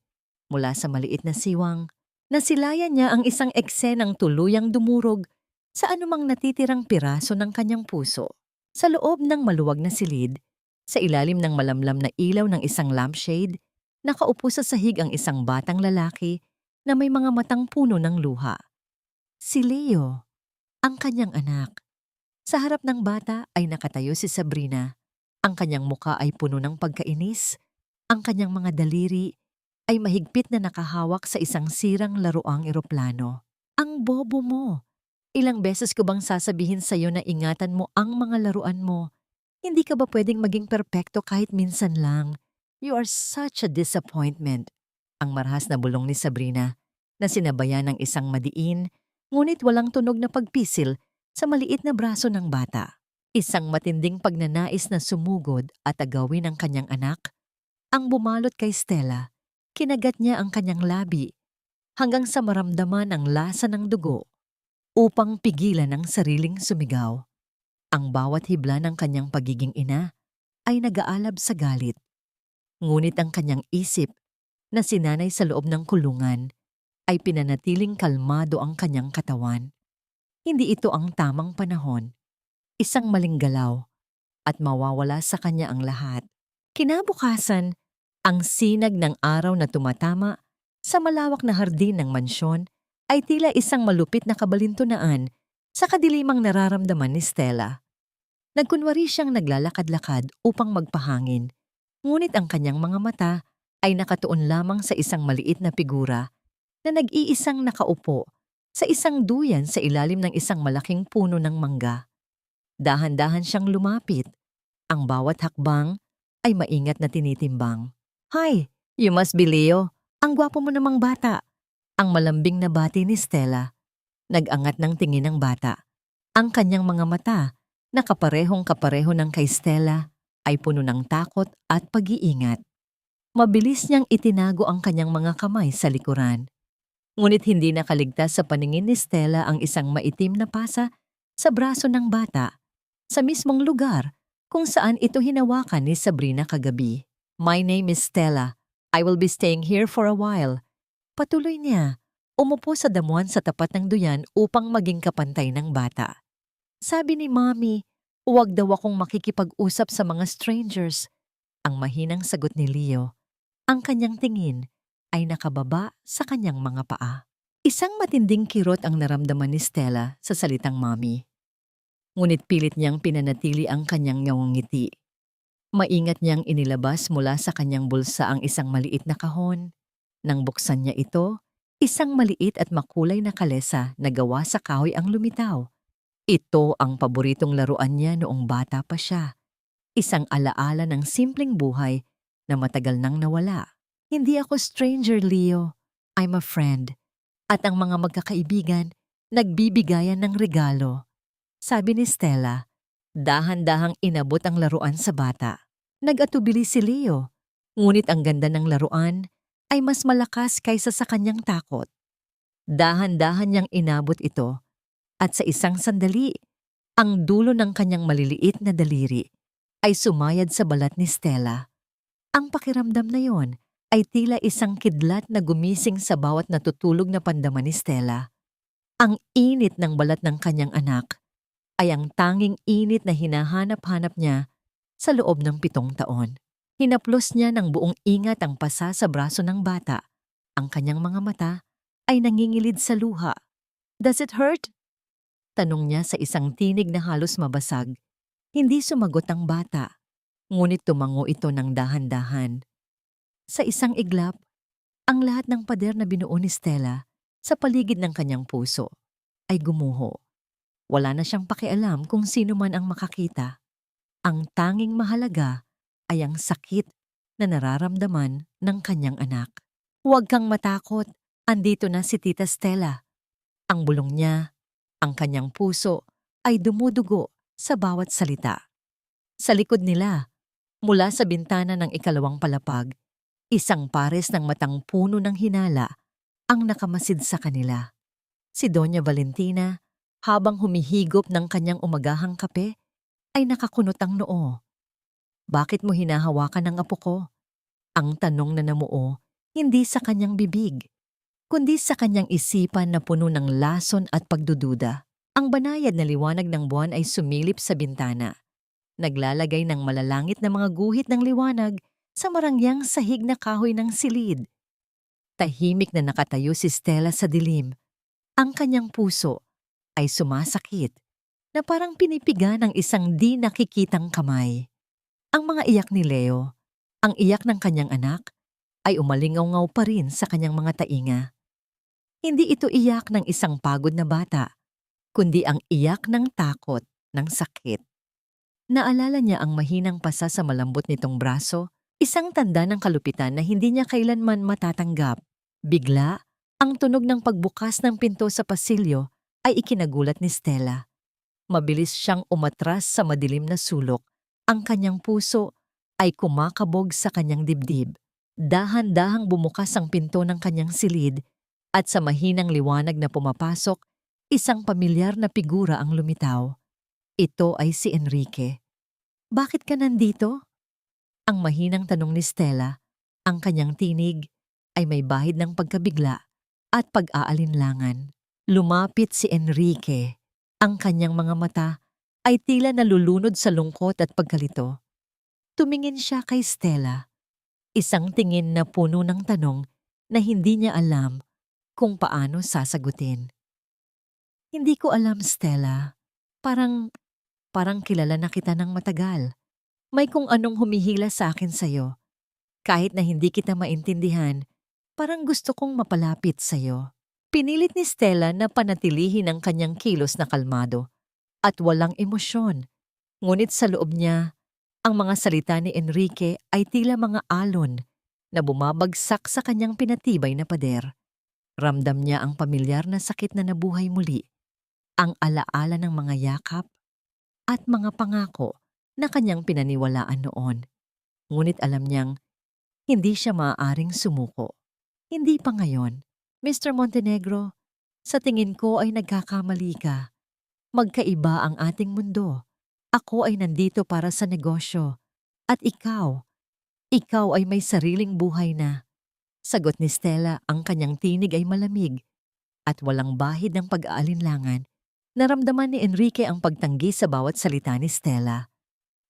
Mula sa maliit na siwang, nasilayan niya ang isang eksenang tuluyang dumurog sa anumang natitirang piraso ng kanyang puso. Sa loob ng maluwag na silid, sa ilalim ng malamlam na ilaw ng isang lampshade, nakaupo sa sahig ang isang batang lalaki na may mga matang puno ng luha. Si Leo, ang kanyang anak. Sa harap ng bata ay nakatayo si Sabrina. Ang kanyang muka ay puno ng pagkainis. Ang kanyang mga daliri ay mahigpit na nakahawak sa isang sirang laruang eroplano. Ang bobo mo! Ilang beses ko bang sasabihin sa'yo na ingatan mo ang mga laruan mo? Hindi ka ba pwedeng maging perpekto kahit minsan lang? You are such a disappointment. Ang marahas na bulong ni Sabrina na sinabayan ng isang madiin ngunit walang tunog na pagpisil sa maliit na braso ng bata. Isang matinding pagnanais na sumugod at agawin ang kanyang anak ang bumalot kay Stella. Kinagat niya ang kanyang labi hanggang sa maramdaman ang lasa ng dugo upang pigilan ang sariling sumigaw. Ang bawat hibla ng kanyang pagiging ina ay nag-aalab sa galit. Ngunit ang kanyang isip na sinanay sa loob ng kulungan ay pinanatiling kalmado ang kanyang katawan. Hindi ito ang tamang panahon. Isang maling galaw at mawawala sa kanya ang lahat. Kinabukasan, ang sinag ng araw na tumatama sa malawak na hardin ng mansyon ay tila isang malupit na kabalintunaan sa kadilimang nararamdaman ni Stella. Nagkunwari siyang naglalakad-lakad upang magpahangin, ngunit ang kanyang mga mata ay nakatuon lamang sa isang maliit na figura na nag-iisang nakaupo sa isang duyan sa ilalim ng isang malaking puno ng mangga. Dahan-dahan siyang lumapit. Ang bawat hakbang ay maingat na tinitimbang. "Hi, you must be Leo. Ang gwapo mo namang bata." Ang malambing na bati ni Stella. Nag-angat ng tingin ng bata. Ang kanyang mga mata, na kaparehong-kapareho ng kay Stella, ay puno ng takot at pag-iingat. Mabilis niyang itinago ang kanyang mga kamay sa likuran. Ngunit hindi nakaligtas sa paningin ni Stella ang isang maitim na pasa sa braso ng bata, sa mismong lugar kung saan ito hinawakan ni Sabrina kagabi. "My name is Stella. I will be staying here for a while." Patuloy niya, umupo sa damuhan sa tapat ng duyan upang maging kapantay ng bata. "Sabi ni Mommy, huwag daw akong makikipag-usap sa mga strangers." Ang mahinang sagot ni Leo. Ang kanyang tingin ay nakababa sa kanyang mga paa. Isang matinding kirot ang naramdaman ni Stella sa salitang Mommy. Ngunit pilit niyang pinanatili ang kanyang ngiti. Maingat niyang inilabas mula sa kanyang bulsa ang isang maliit na kahon. Nang buksan niya ito, isang maliit at makulay na kalesa na gawa sa kahoy ang lumitaw. Ito ang paboritong laruan niya noong bata pa siya. Isang alaala ng simpleng buhay na matagal nang nawala. "Hindi ako stranger, Leo. I'm a friend." At ang mga magkakaibigan, nagbibigayan ng regalo. Sabi ni Stella, dahan-dahang inabot ang laruan sa bata. Nag-atubili si Leo, ngunit ang ganda ng laruan ay mas malakas kaysa sa kanyang takot. Dahan-dahan niyang inabot ito at sa isang sandali, ang dulo ng kanyang maliliit na daliri ay sumayad sa balat ni Stella. Ang pakiramdam na yon ay tila isang kidlat na gumising sa bawat natutulog na pandaman ni Stella. Ang init ng balat ng kanyang anak ay ang tanging init na hinahanap-hanap niya sa loob ng 7 taon. Hinaplos niya ng buong ingat ang pasa sa braso ng bata. Ang kanyang mga mata ay nangingilid sa luha. "Does it hurt?" Tanong niya sa isang tinig na halos mabasag. Hindi sumagot ang bata, ngunit tumango ito ng dahan-dahan. Sa isang iglap, ang lahat ng pader na binuo ni Stella sa paligid ng kanyang puso ay gumuho. Wala na siyang pakialam kung sino man ang makakita. Ang tanging mahalaga ay ang sakit na nararamdaman ng kanyang anak. "Huwag kang matakot, andito na si Tita Stella." Ang bulong niya, ang kanyang puso ay dumudugo sa bawat salita. Sa likod nila, mula sa bintana ng ikalawang palapag, isang pares ng matang puno ng hinala ang nakamasid sa kanila. Si Doña Valentina, habang humihigop ng kanyang umagahang kape, ay nakakunot ang noo. Bakit mo hinahawakan ang apo ko? Ang tanong na namuo, hindi sa kanyang bibig, kundi sa kanyang isipan na puno ng lason at pagdududa. Ang banayad na liwanag ng buwan ay sumilip sa bintana, naglalagay ng malalangit na mga guhit ng liwanag sa marangyang sahig na kahoy ng silid. Tahimik na nakatayo si Stella sa dilim. Ang kanyang puso ay sumasakit na parang pinipiga ng isang di nakikitang kamay. Ang mga iyak ni Leo, ang iyak ng kanyang anak, ay umalingaw-ngaw pa rin sa kanyang mga tainga. Hindi ito iyak ng isang pagod na bata, kundi ang iyak ng takot, ng sakit. Naalala niya ang mahinang pasa sa malambot nitong braso, isang tanda ng kalupitan na hindi niya kailanman matatanggap. Bigla, ang tunog ng pagbukas ng pinto sa pasilyo ay ikinagulat ni Stella. Mabilis siyang umatras sa madilim na sulok. Ang kanyang puso ay kumakabog sa kanyang dibdib. Dahan-dahang bumukas ang pinto ng kanyang silid at sa mahinang liwanag na pumapasok, isang pamilyar na figura ang lumitaw. Ito ay si Enrique. "Bakit ka nandito?" Ang mahinang tanong ni Stella. Ang kanyang tinig ay may bahid ng pagkabigla at pag-aalinlangan. Lumapit si Enrique. Ang kanyang mga mata ay tila nalulunod sa lungkot at pagkalito. Tumingin siya kay Stella. Isang tingin na puno ng tanong na hindi niya alam kung paano sasagutin. "Hindi ko alam, Stella. Parang kilala na kita ng matagal. May kung anong humihila sa akin sa'yo. Kahit na hindi kita maintindihan, parang gusto kong mapalapit sa'yo." Pinilit ni Stella na panatilihin ang kanyang kilos na kalmado at walang emosyon. Ngunit sa loob niya, ang mga salita ni Enrique ay tila mga alon na bumabagsak sa kanyang pinatibay na pader. Ramdam niya ang pamilyar na sakit na nabuhay muli, ang alaala ng mga yakap at mga pangako na kanyang pinaniwalaan noon. Ngunit alam niyang hindi siya maaaring sumuko. Hindi pa ngayon. "Mr. Montenegro, sa tingin ko ay nagkakamali ka. Magkaiba ang ating mundo. Ako ay nandito para sa negosyo. At ikaw ay may sariling buhay na." Sagot ni Stella. Ang kanyang tinig ay malamig at walang bahid ng pag-aalinlangan. Naramdaman ni Enrique ang pagtanggi sa bawat salita ni Stella.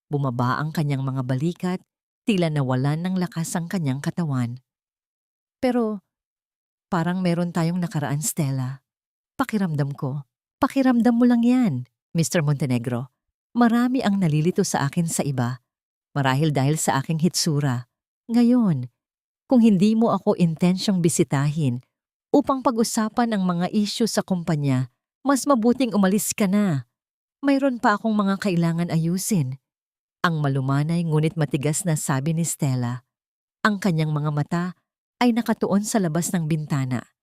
Bumaba ang kanyang mga balikat, tila nawalan ng lakas ang kanyang katawan. "Pero parang meron tayong nakaraan, Stella. Pakiramdam ko. Pakiramdam mo lang yan, Mr. Montenegro. Marami ang nalilito sa akin sa iba, marahil dahil sa aking hitsura. Ngayon, kung hindi mo ako intensyong bisitahin upang pag-usapan ang mga isyu sa kumpanya, mas mabuting umalis ka na. Mayroon pa akong mga kailangan ayusin." Ang malumanay ngunit matigas na sabi ni Stella. Ang kanyang mga mata ay nakatuon sa labas ng bintana.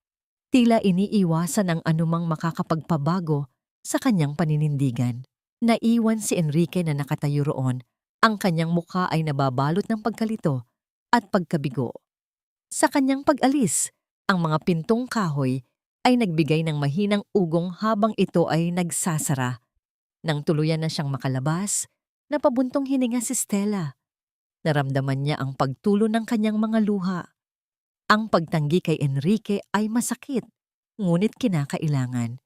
Tila iniiwasan ang anumang makakapagpabago sa kanyang paninindigan. Naiwan si Enrique na nakatayo roon. Ang kanyang mukha ay nababalot ng pagkalito at pagkabigo. Sa kanyang pag-alis, ang mga pintong kahoy ay nagbigay ng mahinang ugong habang ito ay nagsasara. Nang tuluyan na siyang makalabas, napabuntong hininga si Stella. Naramdaman niya ang pagtulo ng kanyang mga luha. Ang pagtanggi kay Enrique ay masakit, ngunit kinakailangan.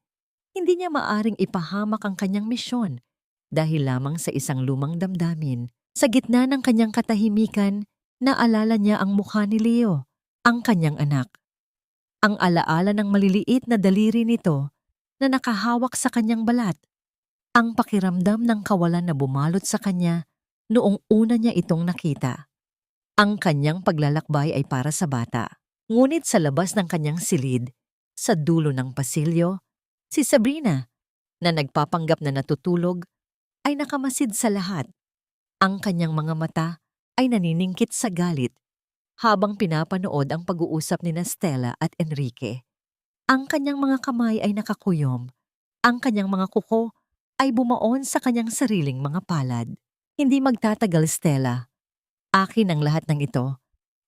Hindi niya maaring ipahamak ang kanyang misyon dahil lamang sa isang lumang damdamin. Sa gitna ng kanyang katahimikan, naalala niya ang mukha ni Leo, ang kanyang anak. Ang alaala ng maliliit na daliri nito na nakahawak sa kanyang balat. Ang pakiramdam ng kawalan na bumalot sa kanya noong una niya itong nakita. Ang kanyang paglalakbay ay para sa bata. Ngunit sa labas ng kanyang silid, sa dulo ng pasilyo, si Sabrina, na nagpapanggap na natutulog, ay nakamasid sa lahat. Ang kanyang mga mata ay naniningkit sa galit habang pinapanood ang pag-uusap ni Stella at Enrique. Ang kanyang mga kamay ay nakakuyom. Ang kanyang mga kuko ay bumaon sa kanyang sariling mga palad. "Hindi magtatagal, Stella. Akin ang lahat ng ito.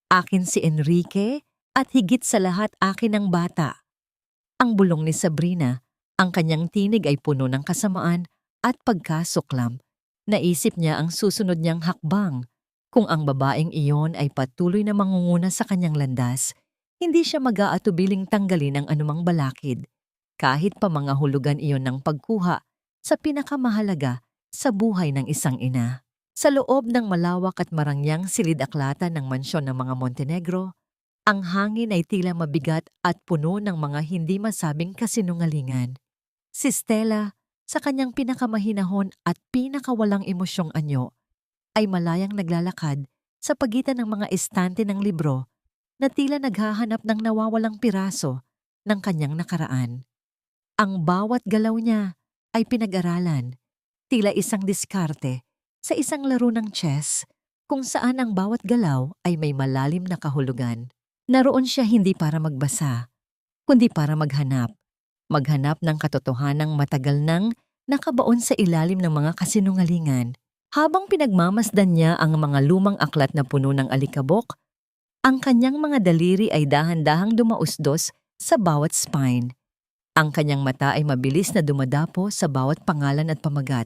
Akin si Enrique at higit sa lahat akin ang bata." Ang bulong ni Sabrina, ang kanyang tinig ay puno ng kasamaan at pagkasuklam. Naisip niya ang susunod niyang hakbang. Kung ang babaeng iyon ay patuloy na mangunguna sa kanyang landas, hindi siya mag-aatubiling tanggalin ang anumang balakid, kahit pa mga hulugan iyon ng pagkuha sa pinakamahalaga sa buhay ng isang ina. Sa loob ng malawak at marangyang silid-aklatan ng mansyon ng mga Montenegro, ang hangin ay tila mabigat at puno ng mga hindi masabing kasinungalingan. Si Stella, sa kanyang pinakamahinahon at pinakawalang emosyong anyo, ay malayang naglalakad sa pagitan ng mga estante ng libro na tila naghahanap ng nawawalang piraso ng kanyang nakaraan. Ang bawat galaw niya ay pinag-aralan, tila isang diskarte sa isang laro ng chess kung saan ang bawat galaw ay may malalim na kahulugan. Naroon siya hindi para magbasa, kundi para maghanap ng katotohanang matagal nang nakabaon sa ilalim ng mga kasinungalingan. Habang pinagmamasdan niya ang mga lumang aklat na puno ng alikabok, ang kanyang mga daliri ay dahan-dahang dumausdos sa bawat spine. Ang kanyang mata ay mabilis na dumadapo sa bawat pangalan at pamagat,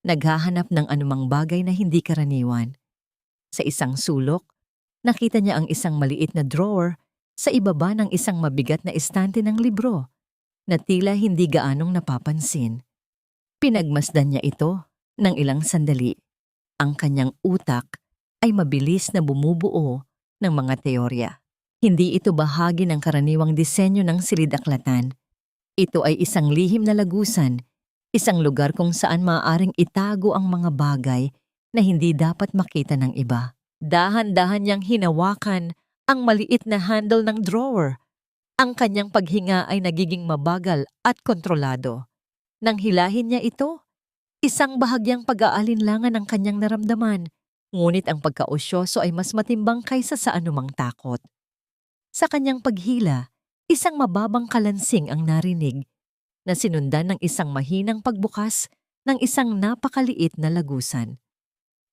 naghahanap ng anumang bagay na hindi karaniwan. Sa isang sulok, nakita niya ang isang maliit na drawer sa ibaba ng isang mabigat na estante ng libro na tila hindi gaanong napapansin. Pinagmasdan niya ito ng ilang sandali. Ang kanyang utak ay mabilis na bumubuo ng mga teorya. Hindi ito bahagi ng karaniwang disenyo ng silid-aklatan. Ito ay isang lihim na lagusan, isang lugar kung saan maaaring itago ang mga bagay na hindi dapat makita ng iba. Dahan-dahan niyang hinawakan ang maliit na handle ng drawer. Ang kanyang paghinga ay nagiging mabagal at kontrolado. Nang hilahin niya ito, isang bahagyang pag-aalinlangan ang kanyang naramdaman, ngunit ang pagkaosyoso ay mas matimbang kaysa sa anumang takot. Sa kanyang paghila, isang mababang kalansing ang narinig na sinundan ng isang mahinang pagbukas ng isang napakaliit na lagusan.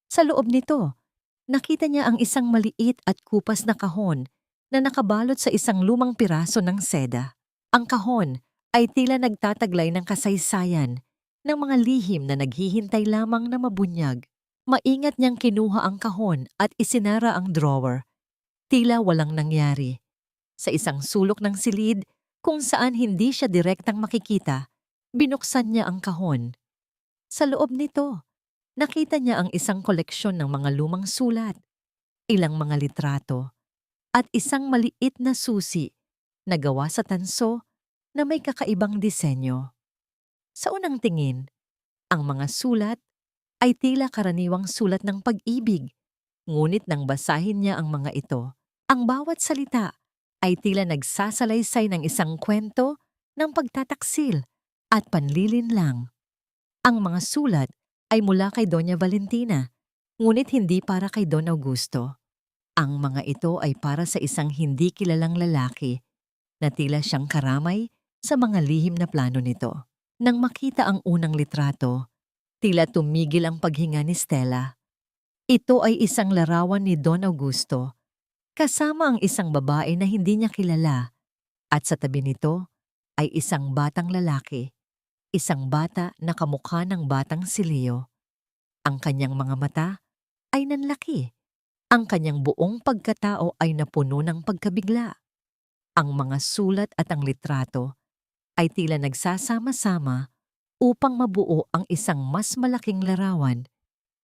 Sa loob nito, nakita niya ang isang maliit at kupas na kahon na nakabalot sa isang lumang piraso ng seda. Ang kahon ay tila nagtataglay ng kasaysayan ng mga lihim na naghihintay lamang na mabunyag. Maingat niyang kinuha ang kahon at isinara ang drawer. Tila walang nangyari. Sa isang sulok ng silid kung saan hindi siya direktang makikita, binuksan niya ang kahon. Sa loob nito, nakita niya ang isang koleksyon ng mga lumang sulat, ilang mga litrato, at isang maliit na susi na gawa sa tanso na may kakaibang disenyo. Sa unang tingin, ang mga sulat ay tila karaniwang sulat ng pag-ibig, ngunit nang basahin niya ang mga ito, ang bawat salita ay tila nagsasalaysay ng isang kwento ng pagtataksil at panlilinlang. Ang mga sulat ay mula kay Doña Valentina, ngunit hindi para kay Don Augusto. Ang mga ito ay para sa isang hindi kilalang lalaki na tila siyang karamay sa mga lihim na plano nito. Nang makita ang unang litrato, tila tumigil ang paghinga ni Stella. Ito ay isang larawan ni Don Augusto, kasama ang isang babae na hindi niya kilala, at sa tabi nito ay isang batang lalaki, isang bata na kamukha ng batang si Leo. Ang kanyang mga mata ay nanlaki. Ang kanyang buong pagkatao ay napuno ng pagkabigla. Ang mga sulat at ang litrato ay tila nagsasama-sama upang mabuo ang isang mas malaking larawan,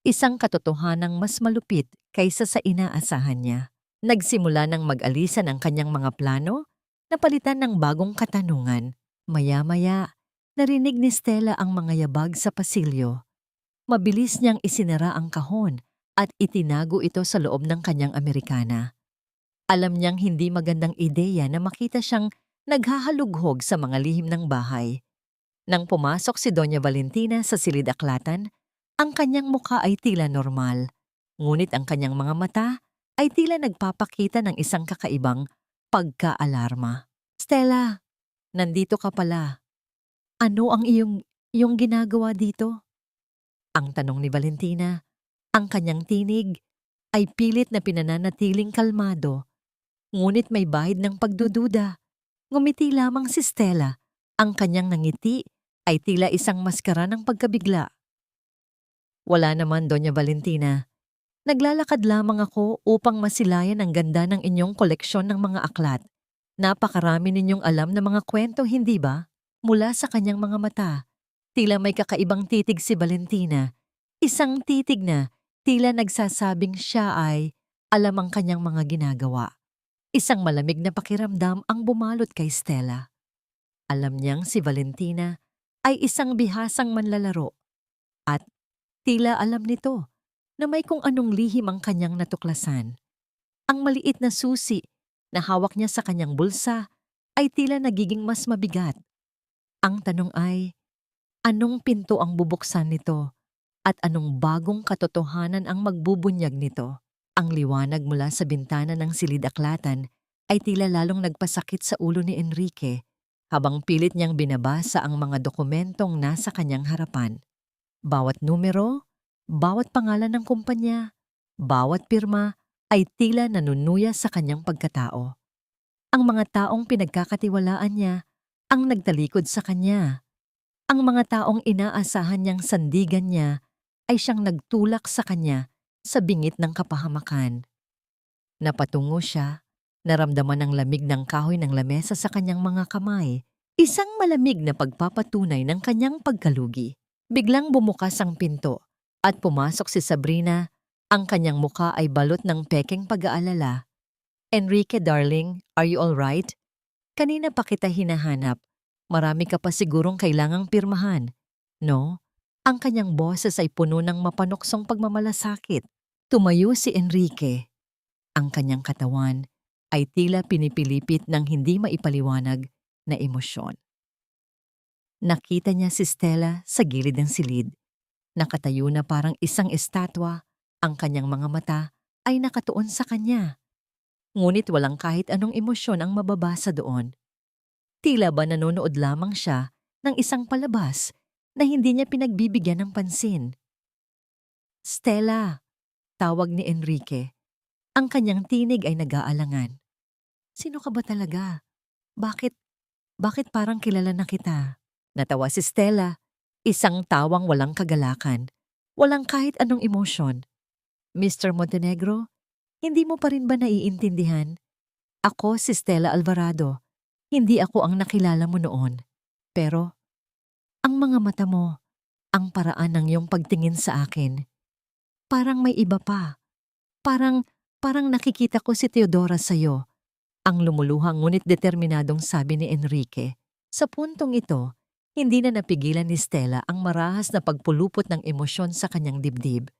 isang katotohanang mas malupit kaysa sa inaasahan niya. Nagsimula ng mag-alisan ang kanyang mga plano, napalitan ng bagong katanungan. Maya-maya, narinig ni Stella ang mga yabag sa pasilyo. Mabilis niyang isinara ang kahon at itinago ito sa loob ng kanyang Amerikana. Alam niyang hindi magandang ideya na makita siyang naghahalughog sa mga lihim ng bahay. Nang pumasok si Doña Valentina sa silid-aklatan, ang kanyang mukha ay tila normal, ngunit ang kanyang mga mata ay tila nagpapakita ng isang kakaibang pagka-alarma. Stella, nandito ka pala. Ano ang iyong ginagawa dito? Ang tanong ni Valentina. Ang kanyang tinig ay pilit na pinananatiling kalmado, ngunit may bahid ng pagdududa. Ngumiti lamang si Stella. Ang kanyang nangiti ay tila isang maskara ng pagkabigla. Wala naman, Doña Valentina. Naglalakad lamang ako upang masilayan ang ganda ng inyong koleksyon ng mga aklat. Napakarami ninyong alam na mga kwento, hindi ba? Mula sa kanyang mga mata, tila may kakaibang titig si Valentina. Isang titig na tila nagsasabing siya ay alam ang kanyang mga ginagawa. Isang malamig na pakiramdam ang bumalot kay Stella. Alam niyang si Valentina ay isang bihasang manlalaro at tila alam nito na may kung anong lihim ang kanyang natuklasan. Ang maliit na susi na hawak niya sa kanyang bulsa ay tila nagiging mas mabigat. Ang tanong ay, anong pinto ang bubuksan nito at anong bagong katotohanan ang magbubunyag nito? Ang liwanag mula sa bintana ng silid-aklatan ay tila lalong nagpasakit sa ulo ni Enrique habang pilit niyang binabasa ang mga dokumentong nasa kanyang harapan. Bawat numero, bawat pangalan ng kumpanya, bawat pirma ay tila nanunuya sa kanyang pagkatao. Ang mga taong pinagkakatiwalaan niya ang nagtalikod sa kanya. Ang mga taong inaasahan niyang sandigan niya ay siyang nagtulak sa kanya sa bingit ng kapahamakan. Napatungo siya, naramdaman ang lamig ng kahoy ng lamesa sa kanyang mga kamay, isang malamig na pagpapatunay ng kanyang pagkalugi. Biglang bumukas ang pinto at pumasok si Sabrina. Ang kanyang muka ay balot ng pekeng pag-aalala. Enrique, darling, are you all right? Kanina pa kita hinahanap. Marami ka pa sigurong kailangang pirmahan. No? Ang kanyang boses ay puno ng mapanuksong pagmamalasakit. Tumayo si Enrique. Ang kanyang katawan ay tila pinipilipit ng hindi maipaliwanag na emosyon. Nakita niya si Stella sa gilid ng silid. Nakatayo na parang isang estatwa, ang kanyang mga mata ay nakatuon sa kanya. Ngunit walang kahit anong emosyon ang mababasa doon. Tila ba nanonood lamang siya ng isang palabas na hindi niya pinagbibigyan ng pansin. Stella, tawag ni Enrique. Ang kanyang tinig ay nag-aalangan. Sino ka ba talaga? Bakit parang kilala na kita? Natawa si Stella, isang tawang walang kagalakan, walang kahit anong emosyon. Mr. Montenegro, hindi mo pa rin ba naiintindihan? Ako si Stella Alvarado. Hindi ako ang nakilala mo noon. Pero, ang mga mata mo, ang paraan ng iyong pagtingin sa akin, parang may iba pa. Parang nakikita ko si Teodora sa'yo. Ang lumuluhang ngunit determinadong sabi ni Enrique. Sa puntong ito, hindi na napigilan ni Stella ang marahas na pagpulupot ng emosyon sa kanyang dibdib.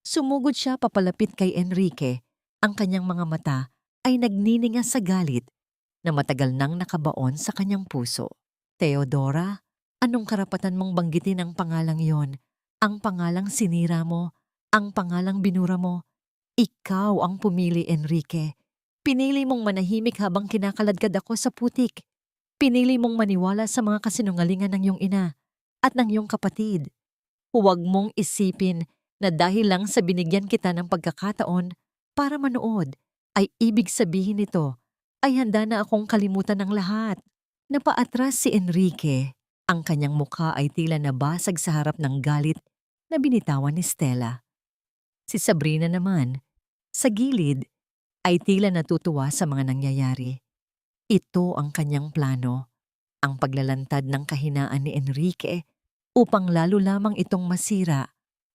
Sumugod siya papalapit kay Enrique. Ang kanyang mga mata ay nagnininga sa galit na matagal nang nakabaon sa kanyang puso. Teodora, anong karapatan mong banggitin ang pangalang yon? Ang pangalang sinira mo, ang pangalang binura mo. Ikaw ang pumili, Enrique. Pinili mong manahimik habang kinakaladkad ako sa putik. Pinili mong maniwala sa mga kasinungalingan ng iyong ina at ng iyong kapatid. Huwag mong isipin na dahil lang sa binigyan kita ng pagkakataon para manood, ay ibig sabihin nito ay handa na akong kalimutan ng lahat. Napaatras si Enrique. Ang kanyang mukha ay tila nabasag sa harap ng galit na binitawan ni Stella. Si Sabrina naman, sa gilid, ay tila natutuwa sa mga nangyayari. Ito ang kanyang plano, ang paglalantad ng kahinaan ni Enrique upang lalo lamang itong masira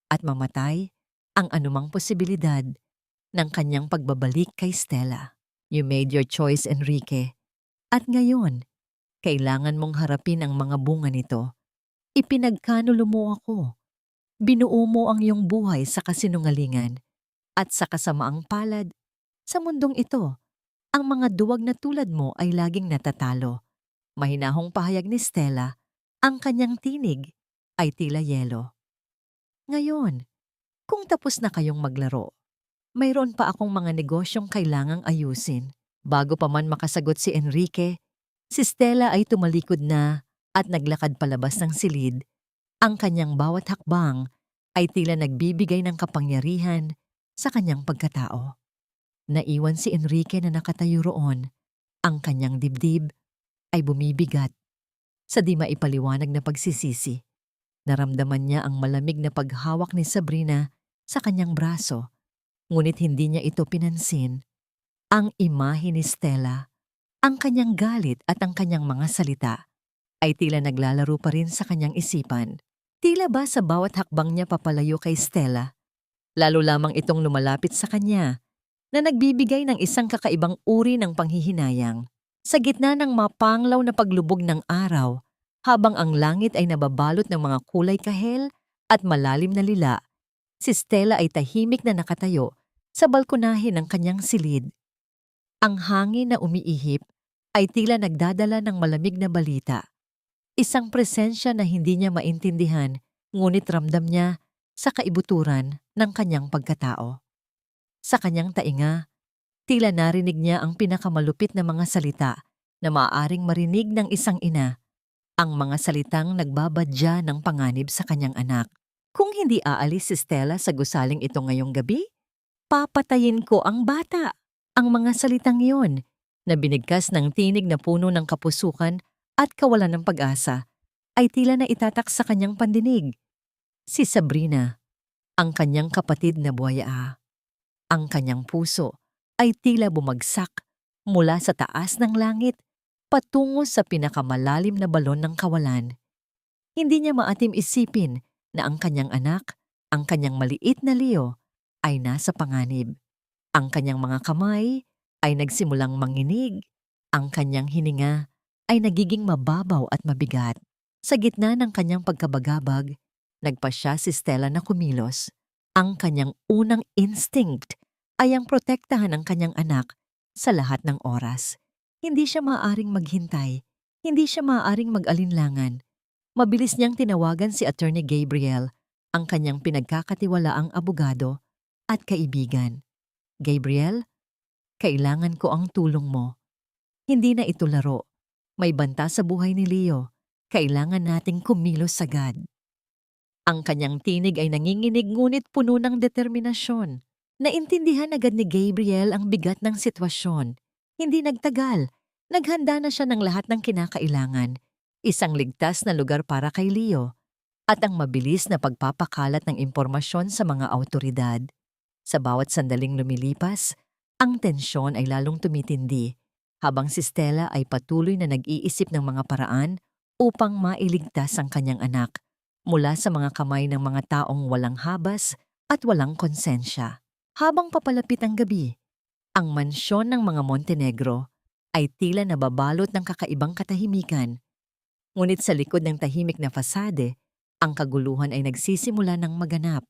at mamatay ang anumang posibilidad ng kanyang pagbabalik kay Stella. You made your choice, Enrique. At ngayon, kailangan mong harapin ang mga bunga nito. Ipinagkanulo mo ako. Binuo mo ang iyong buhay sa kasinungalingan at sa kasamaang palad. Sa mundong ito, ang mga duwag na tulad mo ay laging natatalo. Mahinahong pahayag ni Stella, ang kanyang tinig ay tila yelo. Ngayon, kung tapos na kayong maglaro, mayroon pa akong mga negosyong kailangang ayusin. Bago pa man makasagot si Enrique, si Stella ay tumalikod na at naglakad palabas ng silid. Ang kanyang bawat hakbang ay tila nagbibigay ng kapangyarihan sa kanyang pagkatao. Naiwan si Enrique na nakatayo roon. Ang kanyang dibdib ay bumibigat sa di maipaliwanag na pagsisisi. Naramdaman niya ang malamig na paghawak ni Sabrina sa kanyang braso. Ngunit hindi niya ito pinansin. Ang imahe ni Stella, ang kanyang galit at ang kanyang mga salita ay tila naglalaro pa rin sa kanyang isipan. Tila ba sa bawat hakbang niya papalayo kay Stella, lalo lamang itong lumalapit sa kanya na nagbibigay ng isang kakaibang uri ng panghihinayang. Sa gitna ng mapanglaw na paglubog ng araw, habang ang langit ay nababalot ng mga kulay kahel at malalim na lila, si Stella ay tahimik na nakatayo sa balkonahe ng kanyang silid. Ang hangin na umiihip ay tila nagdadala ng malamig na balita. Isang presensya na hindi niya maintindihan, ngunit ramdam niya sa kaibuturan ng kanyang pagkatao. Sa kanyang tainga, tila narinig niya ang pinakamalupit na mga salita na maaaring marinig ng isang ina, ang mga salitang nagbabadya ng panganib sa kanyang anak. Kung hindi aalis si Stella sa gusaling ito ngayong gabi, papatayin ko ang bata. Ang mga salitang iyon na binigkas ng tinig na puno ng kapusukan at kawalan ng pag-asa ay tila na itatak sa kanyang pandinig. Si Sabrina, ang kanyang kapatid na buwaya. Ang kanyang puso ay tila bumagsak mula sa taas ng langit patungo sa pinakamalalim na balon ng kawalan. Hindi niya maatim isipin na ang kanyang anak, ang kanyang maliit na Leo, ay nasa panganib. Ang kanyang mga kamay ay nagsimulang manginig. Ang kanyang hininga ay nagiging mababaw at mabigat. Sa gitna ng kanyang pagkabagabag, nagpasya si Stella na kumilos. Ang kanyang unang instinct ay ang protektahan ang kanyang anak sa lahat ng oras. Hindi siya maaaring maghintay. Hindi siya maaaring mag-alinlangan. Mabilis niyang tinawagan si Attorney Gabriel, ang kanyang pinagkakatiwalaang abogado at kaibigan. Gabriel, kailangan ko ang tulong mo. Hindi na ito laro. May banta sa buhay ni Leo. Kailangan nating kumilos agad. Ang kanyang tinig ay nanginginig ngunit puno ng determinasyon. Naintindihan agad ni Gabriel ang bigat ng sitwasyon. Hindi nagtagal. Naghanda na siya ng lahat ng kinakailangan. Isang ligtas na lugar para kay Leo at ang mabilis na pagpapakalat ng impormasyon sa mga awtoridad. Sa bawat sandaling lumilipas, ang tensyon ay lalong tumitindi habang si Stella ay patuloy na nag-iisip ng mga paraan upang mailigtas ang kanyang anak mula sa mga kamay ng mga taong walang habas at walang konsensya. Habang papalapit ang gabi, ang mansyon ng mga Montenegro ay tila nababalot ng kakaibang katahimikan. Ngunit sa likod ng tahimik na fasade, ang kaguluhan ay nagsisimula ng maganap.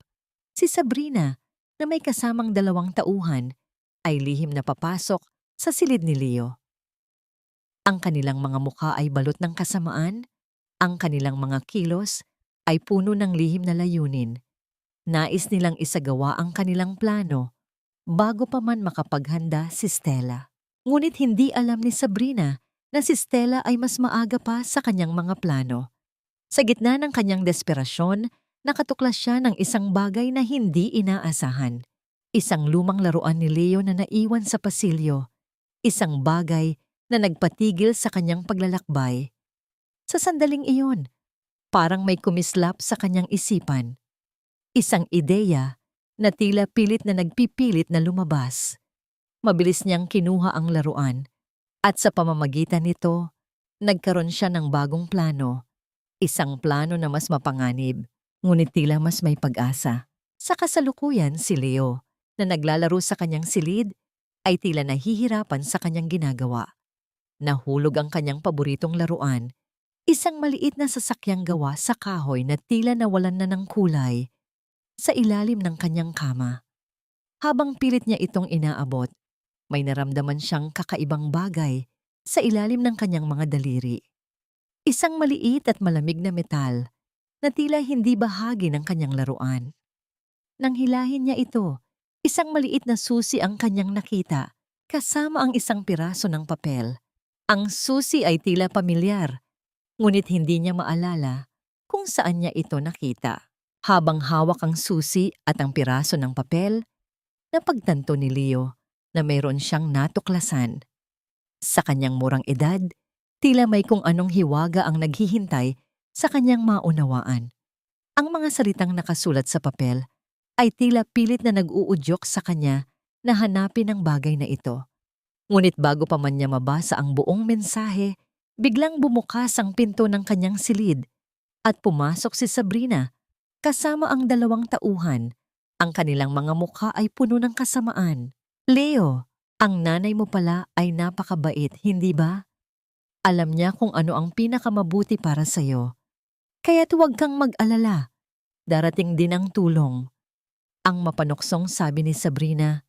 Si Sabrina, na may kasamang 2 tauhan, ay lihim na papasok sa silid ni Leo. Ang kanilang mga mukha ay balot ng kasamaan, ang kanilang mga kilos ay puno ng lihim na layunin. Nais nilang isagawa ang kanilang plano bago pa man makapaghanda si Stella. Ngunit hindi alam ni Sabrina na si Stella ay mas maaga pa sa kanyang mga plano. Sa gitna ng kanyang desperasyon, nakatuklas siya ng isang bagay na hindi inaasahan. Isang lumang laruan ni Leo na naiwan sa pasilyo. Isang bagay na nagpatigil sa kanyang paglalakbay. Sa sandaling iyon, parang may kumislap sa kanyang isipan. Isang ideya na tila pilit na nagpipilit na lumabas. Mabilis niyang kinuha ang laruan at sa pamamagitan nito, nagkaroon siya ng bagong plano. Isang plano na mas mapanganib, ngunit tila mas may pag-asa. Sa kasalukuyan, si Leo, na naglalaro sa kanyang silid, ay tila nahihirapan sa kanyang ginagawa. Nahulog ang kanyang paboritong laruan, isang maliit na sasakyang gawa sa kahoy na tila nawalan na ng kulay, sa ilalim ng kanyang kama. Habang pilit niya itong inaabot, may naramdaman siyang kakaibang bagay sa ilalim ng kanyang mga daliri. Isang maliit at malamig na metal na tila hindi bahagi ng kanyang laruan. Nang hilahin niya ito, isang maliit na susi ang kanyang nakita, kasama ang isang piraso ng papel. Ang susi ay tila pamilyar, ngunit hindi niya maalala kung saan niya ito nakita. Habang hawak ang susi at ang piraso ng papel, napagtanto ni Leo na mayroon siyang natuklasan. Sa kanyang murang edad, tila may kung anong hiwaga ang naghihintay sa kanyang maunawaan. Ang mga salitang nakasulat sa papel ay tila pilit na nag-uudyok sa kanya na hanapin ang bagay na ito. Ngunit bago pa man niya mabasa ang buong mensahe, biglang bumukas ang pinto ng kanyang silid at pumasok si Sabrina kasama ang 2 tauhan. Ang kanilang mga mukha ay puno ng kasamaan. Leo, ang nanay mo pala ay napakabait, hindi ba? Alam niya kung ano ang pinakamabuti para sa'yo. Kaya't huwag kang mag-alala. Darating din ang tulong. Ang mapanuksong sabi ni Sabrina.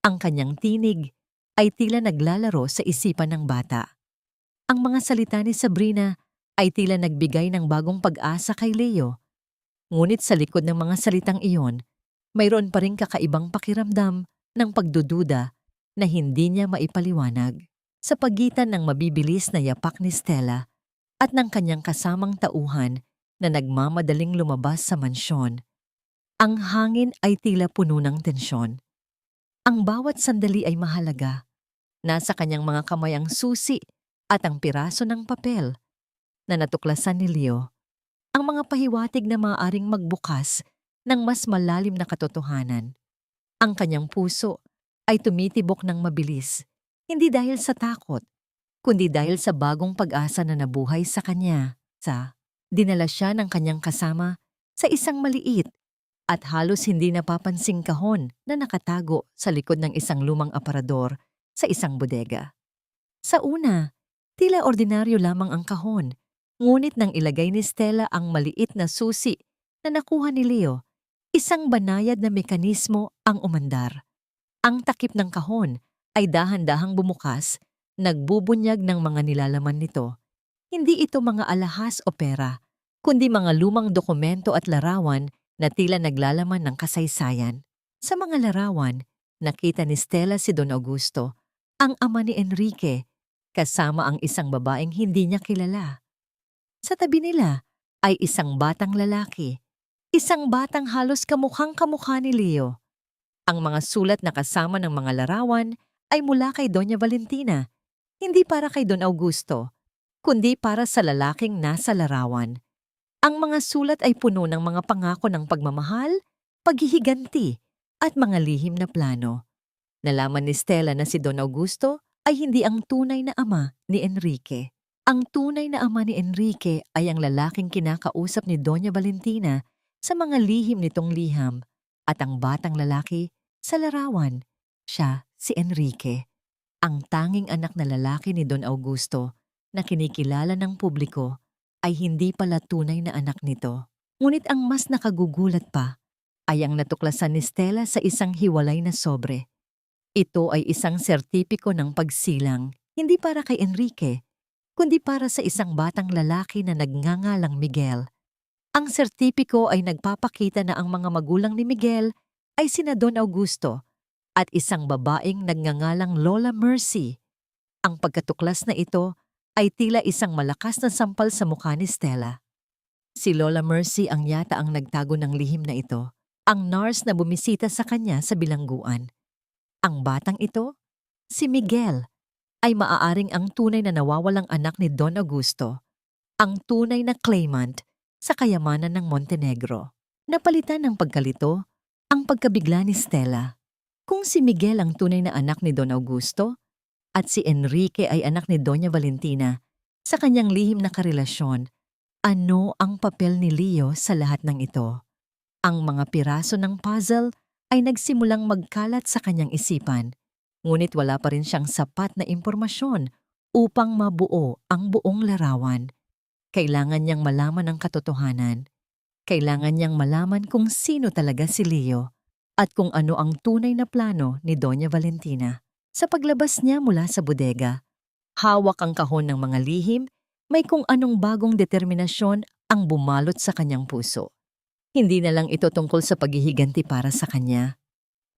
Ang kanyang tinig ay tila naglalaro sa isipan ng bata. Ang mga salita ni Sabrina ay tila nagbigay ng bagong pag-asa kay Leo. Ngunit sa likod ng mga salitang iyon, mayroon pa ring kakaibang pakiramdam ng pagdududa na hindi niya maipaliwanag. Sa pagitan ng mabibilis na yapak ni Stella at ng kanyang kasamang tauhan na nagmamadaling lumabas sa mansyon, ang hangin ay tila puno ng tensyon. Ang bawat sandali ay mahalaga. Nasa kanyang mga kamay ang susi at ang piraso ng papel na natuklasan ni Leo, ang mga pahiwatig na maaaring magbukas ng mas malalim na katotohanan. Ang kanyang puso ay tumitibok ng mabilis, hindi dahil sa takot, kundi dahil sa bagong pag-asa na nabuhay sa kanya. Dinala siya ng kanyang kasama sa isang maliit at halos hindi napapansing kahon na nakatago sa likod ng isang lumang aparador sa isang bodega. Sa una, tila ordinaryo lamang ang kahon, ngunit nang ilagay ni Stella ang maliit na susi na nakuha ni Leo, isang banayad na mekanismo ang umandar. Ang takip ng kahon ay dahan-dahang bumukas, nagbubunyag ng mga nilalaman nito. Hindi ito mga alahas o pera, kundi mga lumang dokumento at larawan na tila naglalaman ng kasaysayan. Sa mga larawan, nakita ni Stella si Don Augusto, ang ama ni Enrique, kasama ang isang babaeng hindi niya kilala. Sa tabi nila ay isang batang lalaki, isang batang halos kamukhang-kamukha ni Leo. Ang mga sulat na kasama ng mga larawan ay mula kay Doña Valentina, hindi para kay Don Augusto, kundi para sa lalaking nasa larawan. Ang mga sulat ay puno ng mga pangako ng pagmamahal, paghihiganti, at mga lihim na plano. Nalaman ni Stella na si Don Augusto ay hindi ang tunay na ama ni Enrique. Ang tunay na ama ni Enrique ay ang lalaking kinakausap ni Doña Valentina sa mga lihim nitong liham, at ang batang lalaki sa larawan, siya si Enrique, ang tanging anak na lalaki ni Don Augusto na kinikilala ng publiko ay hindi pala tunay na anak nito. Ngunit ang mas nakagugulat pa ay ang natuklasan ni Stella sa isang hiwalay na sobre. Ito ay isang sertipiko ng pagsilang, hindi para kay Enrique, kundi para sa isang batang lalaki na nagngangalang Miguel. Ang sertipiko ay nagpapakita na ang mga magulang ni Miguel ay sina Don Augusto at isang babaeng nagngangalang Lola Mercy. Ang pagkatuklas na ito ay tila isang malakas na sampal sa mukha ni Stella. Si Lola Mercy ang yata ang nagtago ng lihim na ito, ang nurse na bumisita sa kanya sa bilangguan. Ang batang ito, si Miguel, ay maaaring ang tunay na nawawalang anak ni Don Augusto, ang tunay na claimant sa kayamanan ng Montenegro. Napalitan ng pagkalito ang pagkabigla ni Stella. Kung si Miguel ang tunay na anak ni Don Augusto, at si Enrique ay anak ni Doña Valentina, sa kanyang lihim na karelasyon, ano ang papel ni Leo sa lahat ng ito? Ang mga piraso ng puzzle ay nagsimulang magkalat sa kanyang isipan, ngunit wala pa rin siyang sapat na impormasyon upang mabuo ang buong larawan. Kailangan niyang malaman ang katotohanan. Kailangan niyang malaman kung sino talaga si Leo at kung ano ang tunay na plano ni Doña Valentina. Sa paglabas niya mula sa bodega, hawak ang kahon ng mga lihim, may kung anong bagong determinasyon ang bumalot sa kanyang puso. Hindi na lang ito tungkol sa paghihiganti para sa kanya.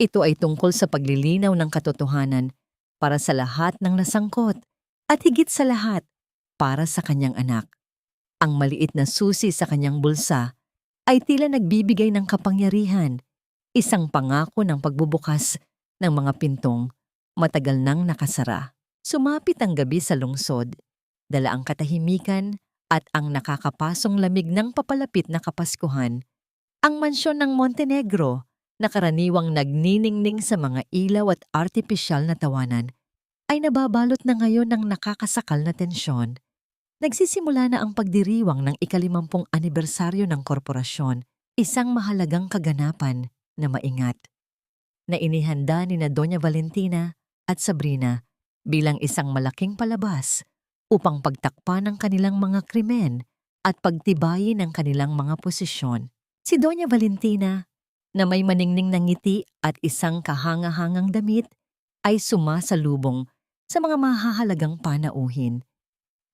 Ito ay tungkol sa paglilinaw ng katotohanan para sa lahat ng nasangkot at higit sa lahat para sa kanyang anak. Ang maliit na susi sa kanyang bulsa ay tila nagbibigay ng kapangyarihan, isang pangako ng pagbubukas ng mga pintong matagal nang nakasara. Sumapit ang gabi sa lungsod, dala ang katahimikan at ang nakakapasong lamig ng papalapit na Kapaskuhan. Ang mansyon ng Montenegro na karaniwang nagniningning sa mga ilaw at artipisyal na tawanan, ay nababalot na ngayon ng nakakasakal na tensyon. Nagsisimula na ang pagdiriwang ng ika-50 anibersaryo ng korporasyon, isang mahalagang kaganapan na maingat, na inihanda ni na Doña Valentina at Sabrina bilang isang malaking palabas upang pagtakpan ang kanilang mga krimen at pagtibayin ang kanilang mga posisyon. Si Doña Valentina, na may maningning na ngiti at isang kahanga-hangang damit, ay sumasalubong sa mga mahahalagang panauhin.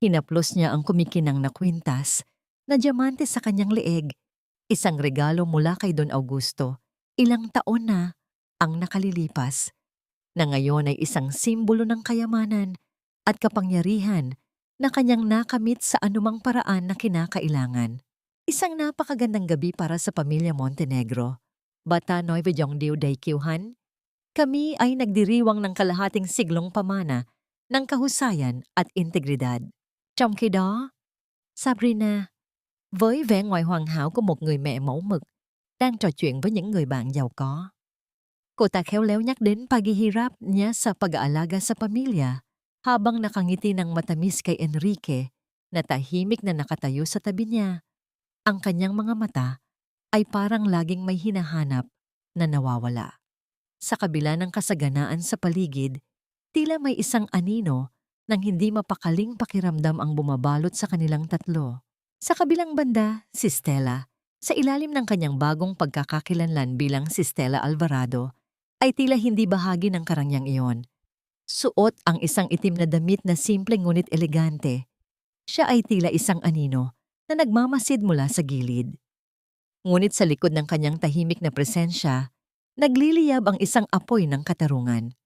Hinaplos niya ang kumikinang na kwintas na diamante sa kanyang leeg, isang regalo mula kay Don Augusto. Ilang taon na ang nakalilipas, na ngayon ay isang simbolo ng kayamanan at kapangyarihan na kanyang nakamit sa anumang paraan na kinakailangan. Isang napakagandang gabi para sa pamilya Montenegro. Bata Nueve Jongdiu Daikyuhan, kami ay nagdiriwang ng kalahating siglong pamana ng kahusayan at integridad. Trong khi đó, Sabrina, với vẻ ngoài hoàn hảo của một người mẹ mẫu mực, đang trò chuyện với những người bạn giàu có. Cô ta khéo léo nhắc đến paghihirap niya sa pag-aalaga sa pamilya habang nakangiti ng matamis kay Enrique na tahimik na nakatayo sa tabi niya. Ang kanyang mga mata ay parang laging may hinahanap na nawawala. Sa kabila ng kasaganaan sa paligid, tila may isang anino nang hindi mapakaling pakiramdam ang bumabalot sa kanilang tatlo. Sa kabilang banda, si Stella, sa ilalim ng kanyang bagong pagkakakilanlan bilang si Stella Alvarado, ay tila hindi bahagi ng karangyang iyon. Suot ang isang itim na damit na simple ngunit elegante. Siya ay tila isang anino na nagmamasid mula sa gilid. Ngunit sa likod ng kanyang tahimik na presensya, nagliliyab ang isang apoy ng katarungan.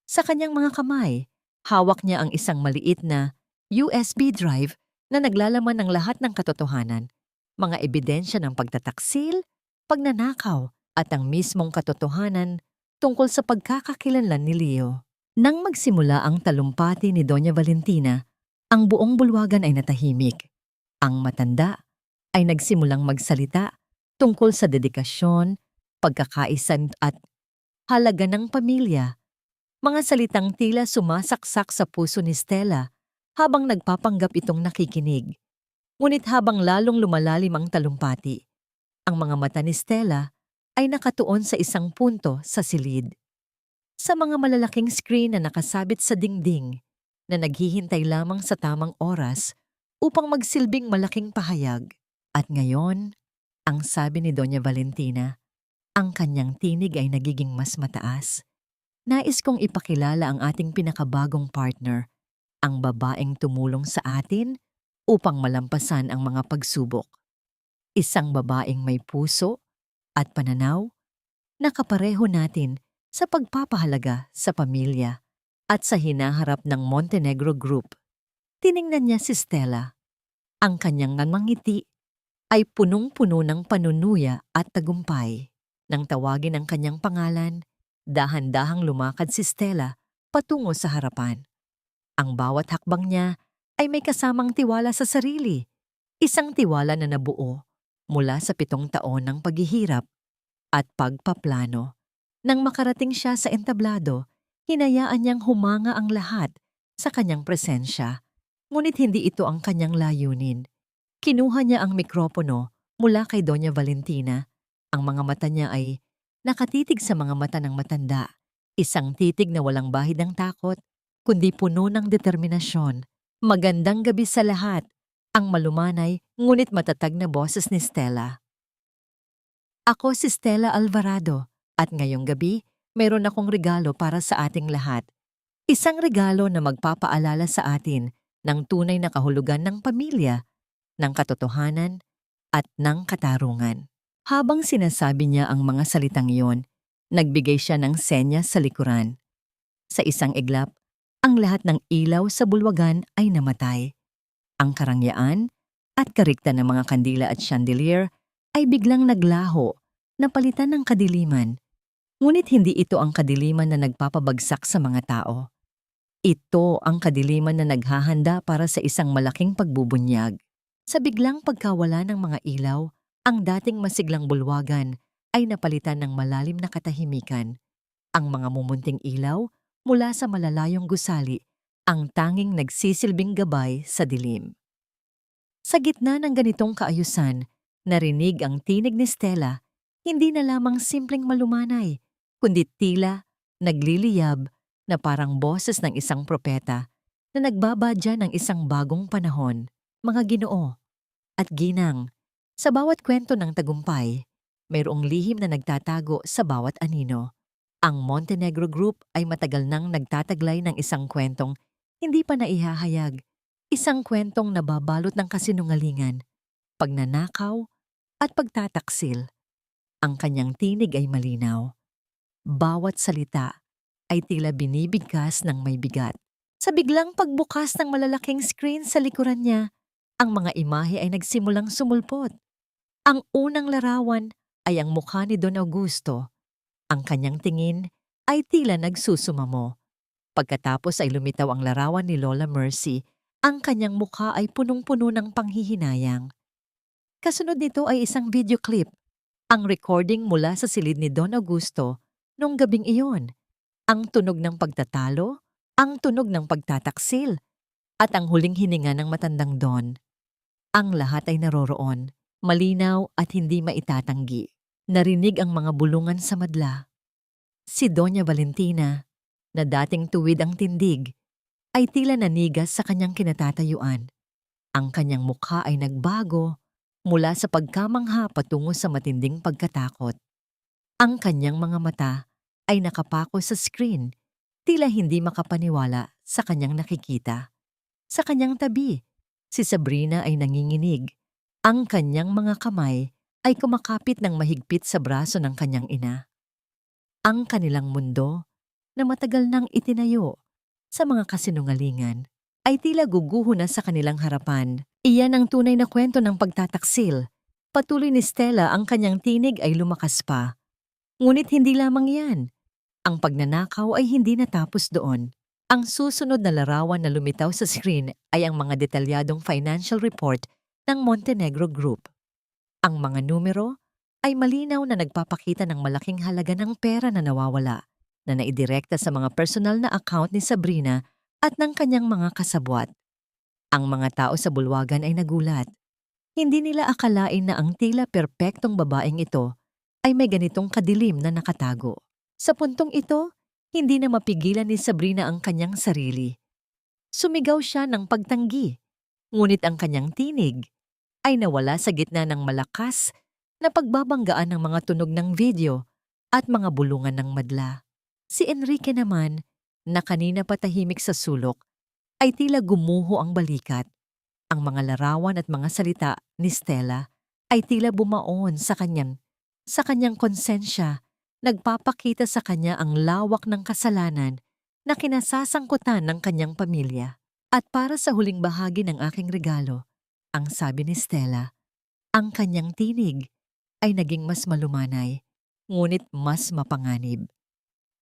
Sa kanyang mga kamay, hawak niya ang isang maliit na USB drive na naglalaman ng lahat ng katotohanan, mga ebidensya ng pagtataksil, pagnanakaw, at ang mismong katotohanan tungkol sa pagkakakilanlan ni Leo. Nang magsimula ang talumpati ni Doña Valentina, ang buong bulwagan ay natahimik. Ang matanda ay nagsimulang magsalita tungkol sa dedikasyon, pagkakaisan at halaga ng pamilya. Mga salitang tila sumasaksak sa puso ni Stella habang nagpapanggap itong nakikinig. Ngunit habang lalong lumalalim ang talumpati, ang mga mata ni Stella ay nakatuon sa isang punto sa silid. Sa mga malalaking screen na nakasabit sa dingding na naghihintay lamang sa tamang oras upang magsilbing malaking pahayag. At ngayon, ang sabi ni Doña Valentina, ang kanyang tinig ay nagiging mas mataas. Nais kong ipakilala ang ating pinakabagong partner, ang babaeng tumulong sa atin upang malampasan ang mga pagsubok. Isang babaeng may puso at pananaw na kapareho natin sa pagpapahalaga sa pamilya at sa hinaharap ng Montenegro Group. Tiningnan niya si Stella. Ang kanyang ngangiti ay punong-puno ng panunuya at tagumpay. Nang tawagin ang kanyang pangalan, dahan-dahang lumakad si Stella patungo sa harapan. Ang bawat hakbang niya ay may kasamang tiwala sa sarili, isang tiwala na nabuo mula sa 7 taon ng paghihirap at pagpaplano. Nang makarating siya sa entablado, hinayaan niyang humanga ang lahat sa kanyang presensya, ngunit hindi ito ang kanyang layunin. Kinuha niya ang mikropono mula kay Doña Valentina. Ang mga mata niya ay nakatitig sa mga mata ng matanda, isang titig na walang bahid ng takot, kundi puno ng determinasyon. Magandang gabi sa lahat, ang malumanay ngunit matatag na boses ni Stella. Ako si Stella Alvarado at ngayong gabi mayroon akong regalo para sa ating lahat. Isang regalo na magpapaalala sa atin ng tunay na kahulugan ng pamilya, ng katotohanan at ng katarungan. Habang sinasabi niya ang mga salitang iyon, nagbigay siya ng senyas sa likuran. Sa isang iglap, ang lahat ng ilaw sa bulwagan ay namatay. Ang karangyaan at karikta ng mga kandila at chandelier ay biglang naglaho, napalitan ng kadiliman. Ngunit hindi ito ang kadiliman na nagpapabagsak sa mga tao. Ito ang kadiliman na naghahanda para sa isang malaking pagbubunyag. Sa biglang pagkawala ng mga ilaw, ang dating masiglang bulwagan ay napalitan ng malalim na katahimikan. Ang mga mumunting ilaw mula sa malalayong gusali ang tanging nagsisilbing gabay sa dilim. Sa gitna ng ganitong kaayusan, narinig ang tinig ni Stella, hindi na lamang simpleng malumanay, kundi tila nagliliyab na parang boses ng isang propeta na nagbabadya ng isang bagong panahon. Mga Ginoo at ginang, sa bawat kwento ng tagumpay, mayroong lihim na nagtatago sa bawat anino. Ang Montenegro Group ay matagal nang nagtataglay ng isang kwentong hindi pa naihahayag, isang kwentong nababalot ng kasinungalingan, pagnanakaw at pagtataksil. Ang kanyang tinig ay malinaw. Bawat salita ay tila binibigkas ng may bigat. Sa biglang pagbukas ng malalaking screen sa likuran niya, ang mga imahe ay nagsimulang sumulpot. Ang unang larawan ay ang mukha ni Don Augusto. Ang kanyang tingin ay tila nagsusumamo. Pagkatapos ay lumitaw ang larawan ni Lola Mercy, ang kanyang mukha ay punong-puno ng panghihinayang. Kasunod nito ay isang video clip, ang recording mula sa silid ni Don Augusto noong gabing iyon. Ang tunog ng pagtatalo, ang tunog ng pagtataksil, at ang huling hininga ng matandang Don. Ang lahat ay naroroon, malinaw at hindi maitatanggi. Narinig ang mga bulungan sa madla. Si Doña Valentina, na dating tuwid ang tindig, ay tila nanigas sa kanyang kinatatayuan. Ang kanyang mukha ay nagbago mula sa pagkamangha patungo sa matinding pagkatakot. Ang kanyang mga mata ay nakapako sa screen, tila hindi makapaniwala sa kanyang nakikita. Sa kanyang tabi, si Sabrina ay nanginginig. Ang kanyang mga kamay ay kumakapit ng mahigpit sa braso ng kanyang ina. Ang kanilang mundo, na matagal nang itinayo sa mga kasinungalingan, ay tila guguho na sa kanilang harapan. Iyan ang tunay na kwento ng pagtataksil. Patuloy ni Stella, ang kanyang tinig ay lumakas pa. Ngunit hindi lamang yan. Ang pagnanakaw ay hindi natapos doon. Ang susunod na larawan na lumitaw sa screen ay ang mga detalyadong financial report ng Montenegro Group. Ang mga numero ay malinaw na nagpapakita ng malaking halaga ng pera na nawawala, na naidirekta sa mga personal na account ni Sabrina at ng kanyang mga kasabwat. Ang mga tao sa bulwagan ay nagulat. Hindi nila akalain na ang tila perpektong babaeng ito ay may ganitong kadilim na nakatago. Sa puntong ito, hindi na mapigilan ni Sabrina ang kanyang sarili. Sumigaw siya ng pagtanggi, ngunit ang kanyang tinig ay nawala sa gitna ng malakas na pagbabanggaan ng mga tunog ng video at mga bulungan ng madla. Si Enrique naman, na kanina patahimik sa sulok, ay tila gumuho ang balikat. Ang mga larawan at mga salita ni Stella ay tila bumaon sa kanyang konsensya, nagpapakita sa kanya ang lawak ng kasalanan na kinasasangkutan ng kanyang pamilya. At para sa huling bahagi ng aking regalo, ang sabi ni Stella, ang kanyang tinig ay naging mas malumanay, ngunit mas mapanganib.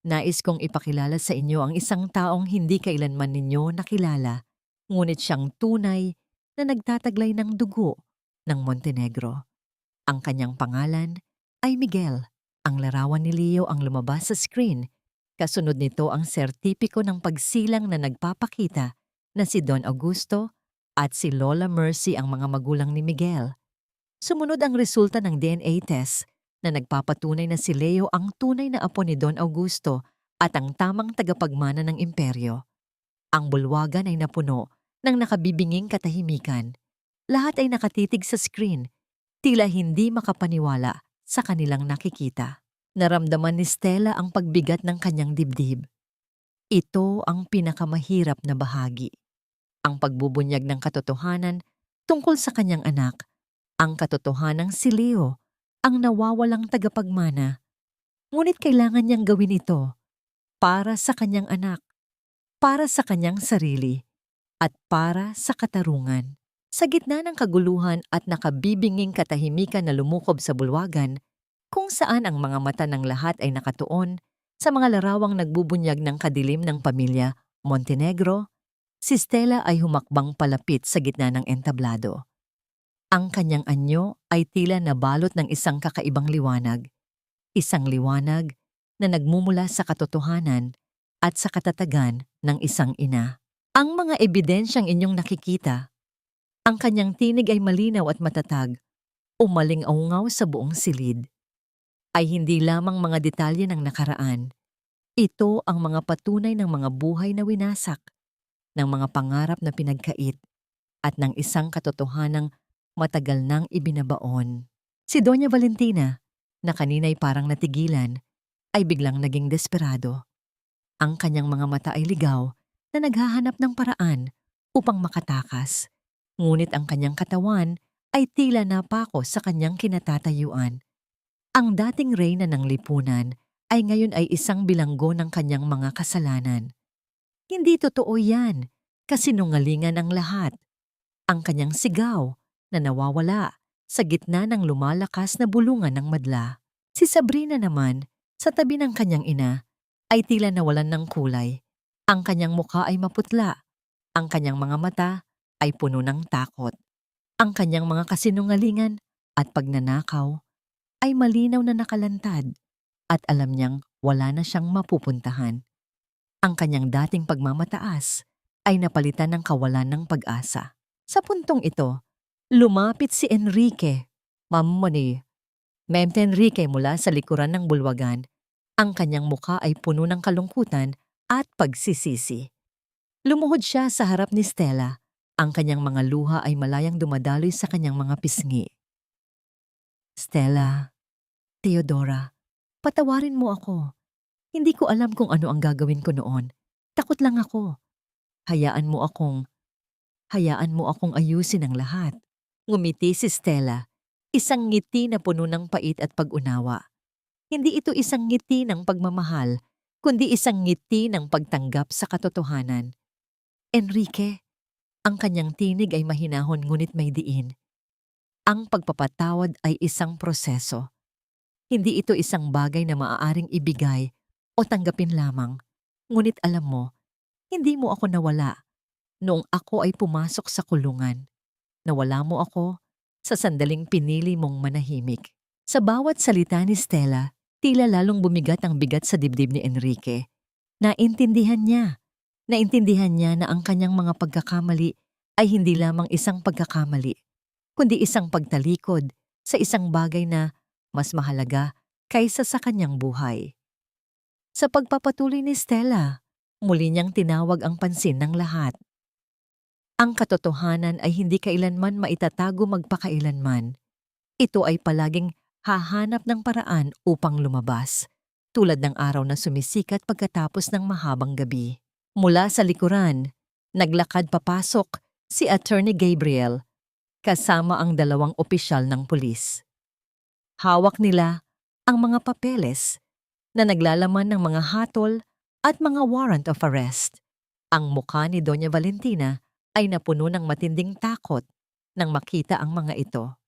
Nais kong ipakilala sa inyo ang isang taong hindi kailanman ninyo nakilala, ngunit siyang tunay na nagtataglay ng dugo ng Montenegro. Ang kanyang pangalan ay Miguel. Ang larawan ni Leo ang lumabas sa screen. Kasunod nito ang sertipiko ng pagsilang na nagpapakita na si Don Augusto at si Lola Mercy ang mga magulang ni Miguel. Sumunod ang resulta ng DNA test na nagpapatunay na si Leo ang tunay na apo ni Don Augusto at ang tamang tagapagmana ng imperyo. Ang bulwagan ay napuno ng nakabibinging katahimikan. Lahat ay nakatitig sa screen, tila hindi makapaniwala sa kanilang nakikita. Naramdaman ni Stella ang pagbigat ng kanyang dibdib. Ito ang pinakamahirap na bahagi. Ang pagbubunyag ng katotohanan tungkol sa kanyang anak, ang katotohanang si Leo, ang nawawalang tagapagmana. Ngunit kailangan niyang gawin ito para sa kanyang anak, para sa kanyang sarili, at para sa katarungan. Sa gitna ng kaguluhan at nakabibinging katahimikan na lumukob sa bulwagan, kung saan ang mga mata ng lahat ay nakatuon sa mga larawang nagbubunyag ng kadilim ng pamilya Montenegro, si Stella ay humakbang palapit sa gitna ng entablado. Ang kanyang anyo ay tila nabalot ng isang kakaibang liwanag. Isang liwanag na nagmumula sa katotohanan at sa katatagan ng isang ina. Ang mga ebidensyang inyong nakikita, ang kanyang tinig ay malinaw at matatag, umaling-aungaw sa buong silid, ay hindi lamang mga detalye ng nakaraan. Ito ang mga patunay ng mga buhay na winasak, ng mga pangarap na pinagkait, at ng isang katotohanang matagal nang ibinabaon. Si Doña Valentina, na kanina'y parang natigilan, ay biglang naging desperado. Ang kanyang mga mata ay ligaw na naghahanap ng paraan upang makatakas. Ngunit ang kanyang katawan ay tila napako sa kanyang kinatatayuan. Ang dating reyna ng lipunan ay ngayon ay isang bilanggo ng kanyang mga kasalanan. Hindi totoo yan, kasinungalingan ang lahat. Ang kanyang sigaw na nawawala sa gitna ng lumalakas na bulungan ng madla. Si Sabrina naman, sa tabi ng kanyang ina, ay tila nawalan ng kulay. Ang kanyang mukha ay maputla. Ang kanyang mga mata ay puno ng takot. Ang kanyang mga kasinungalingan at pagnanakaw ay malinaw na nakalantad at alam niyang wala na siyang mapupuntahan. Ang kanyang dating pagmamataas ay napalitan ng kawalan ng pag-asa. Sa puntong ito, lumapit si Enrique, Memte Enrique mula sa likuran ng bulwagan. Ang kanyang mukha ay puno ng kalungkutan at pagsisisi. Lumuhod siya sa harap ni Stella. Ang kanyang mga luha ay malayang dumadaloy sa kanyang mga pisngi. Stella, Theodora, patawarin mo ako. Hindi ko alam kung ano ang gagawin ko noon. Takot lang ako. Hayaan mo akong ayusin ang lahat. Ngumiti si Stella, isang ngiti na puno ng pait at pag-unawa. Hindi ito isang ngiti ng pagmamahal, kundi isang ngiti ng pagtanggap sa katotohanan. Enrique, ang kanyang tinig ay mahinahon ngunit may diin. Ang pagpapatawad ay isang proseso. Hindi ito isang bagay na maaaring ibigay o tanggapin lamang. Ngunit alam mo, hindi mo ako nawala noong ako ay pumasok sa kulungan. Nawala mo ako sa sandaling pinili mong manahimik. Sa bawat salita ni Stella, tila lalong bumigat ang bigat sa dibdib ni Enrique. Naintindihan niya na ang kanyang mga pagkakamali ay hindi lamang isang pagkakamali, kundi isang pagtalikod sa isang bagay na mas mahalaga kaysa sa kanyang buhay. Sa pagpapatuloy ni Stella, muli niyang tinawag ang pansin ng lahat. Ang katotohanan ay hindi kailanman maitatago magpakailanman. Ito ay palaging hahanap ng paraan upang lumabas, tulad ng araw na sumisikat pagkatapos ng mahabang gabi. Mula sa likuran, naglakad papasok si Attorney Gabriel kasama ang 2 opisyal ng pulis. Hawak nila ang mga papeles na naglalaman ng mga hatol at mga warrant of arrest. Ang mukha ni Doña Valentina ay napuno ng matinding takot nang makita ang mga ito.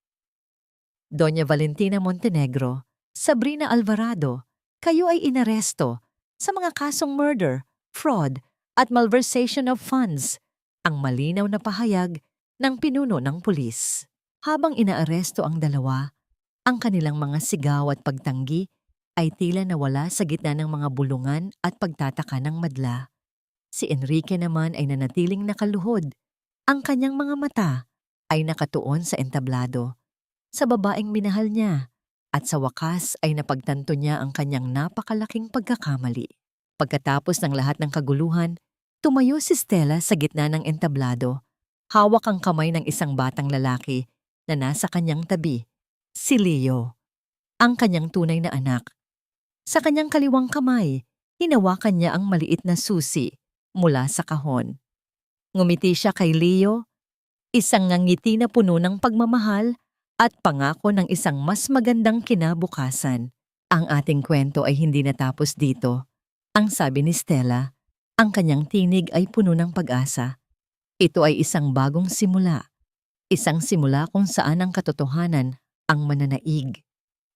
Doña Valentina Montenegro, Sabrina Alvarado, kayo ay inaresto sa mga kasong murder, fraud, at malversation of funds, ang malinaw na pahayag ng pinuno ng pulis. Habang inaaresto ang 2, ang kanilang mga sigaw at pagtanggi ay tila nawala sa gitna ng mga bulungan at pagtataka ng madla. Si Enrique naman ay nanatiling nakaluhod. Ang kanyang mga mata ay nakatuon sa entablado, sa babaeng minahal niya, at sa wakas ay napagtanto niya ang kanyang napakalaking pagkakamali. Pagkatapos ng lahat ng kaguluhan, tumayo si Stella sa gitna ng entablado. Hawak ang kamay ng isang batang lalaki na nasa kanyang tabi, si Leo, ang kanyang tunay na anak. Sa kanyang kaliwang kamay, hinawakan niya ang maliit na susi mula sa kahon. Ngumiti siya kay Leo, isang ngiti na puno ng pagmamahal at pangako ng isang mas magandang kinabukasan. Ang ating kwento ay hindi natapos dito. Ang sabi ni Stella, ang kanyang tinig ay puno ng pag-asa. Ito ay isang bagong simula. Isang simula kung saan ang katotohanan ang mananaig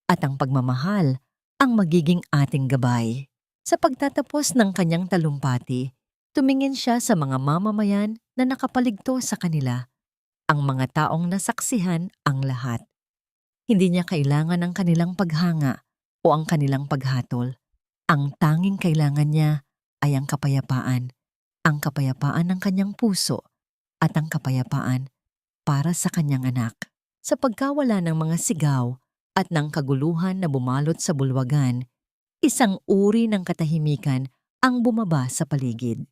at ang pagmamahal ang magiging ating gabay. Sa pagtatapos ng kanyang talumpati, tumingin siya sa mga mamamayan na nakapaligto sa kanila, ang mga taong nasaksihan ang lahat. Hindi niya kailangan ng kanilang paghanga o ang kanilang paghatol. Ang tanging kailangan niya ay ang kapayapaan ng kanyang puso at ang kapayapaan para sa kanyang anak. Sa pagkawala ng mga sigaw at ng kaguluhan na bumalot sa bulwagan, isang uri ng katahimikan ang bumaba sa paligid.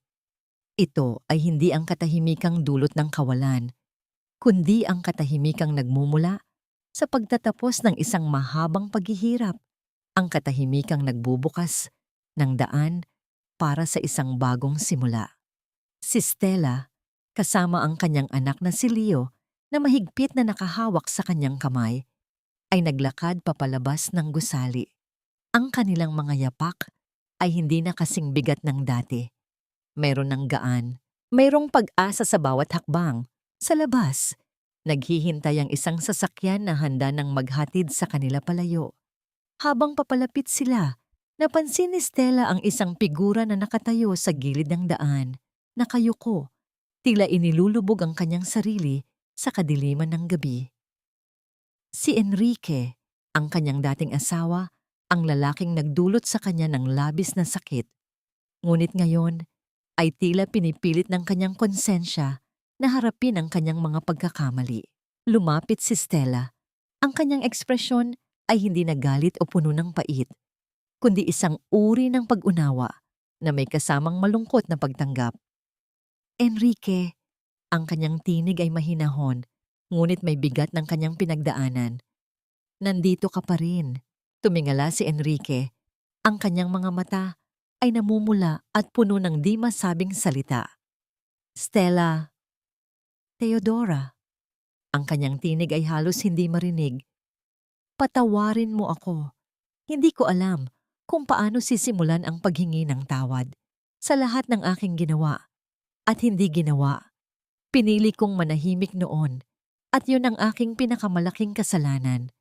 Ito ay hindi ang katahimikang dulot ng kawalan, kundi ang katahimikang nagmumula sa pagtatapos ng isang mahabang paghihirap, ang katahimikang nagbubukas ng daan para sa isang bagong simula. Si Stella, kasama ang kanyang anak na si Leo na mahigpit na nakahawak sa kanyang kamay, ay naglakad papalabas ng gusali. Ang kanilang mga yapak ay hindi na kasing bigat ng dati. Mayroon ng gaan, mayroong pag-asa sa bawat hakbang. Sa labas, naghihintay ang isang sasakyan na handa ng maghatid sa kanila palayo. Habang papalapit sila, napansin ni Stella ang isang figura na nakatayo sa gilid ng daan, nakayuko, tila inilulubog ang kanyang sarili sa kadiliman ng gabi. Si Enrique, ang kanyang dating asawa, ang lalaking nagdulot sa kanya ng labis na sakit. Ngunit ngayon ay tila pinipilit ng kanyang konsensya na harapin ang kanyang mga pagkakamali. Lumapit si Stella. Ang kanyang ekspresyon ay hindi nagalit o puno ng pait, kundi isang uri ng pag-unawa na may kasamang malungkot na pagtanggap. Enrique, ang kanyang tinig ay mahinahon, ngunit may bigat ng kanyang pinagdaanan. Nandito ka pa rin, tumingala si Enrique. Ang kanyang mga mata ay namumula at puno ng di masabing salita. Stella. Theodora. Ang kanyang tinig ay halos hindi marinig. Patawarin mo ako. Hindi ko alam kung paano sisimulan ang paghingi ng tawad sa lahat ng aking ginawa at hindi ginawa. Pinili kong manahimik noon at yun ang aking pinakamalaking kasalanan.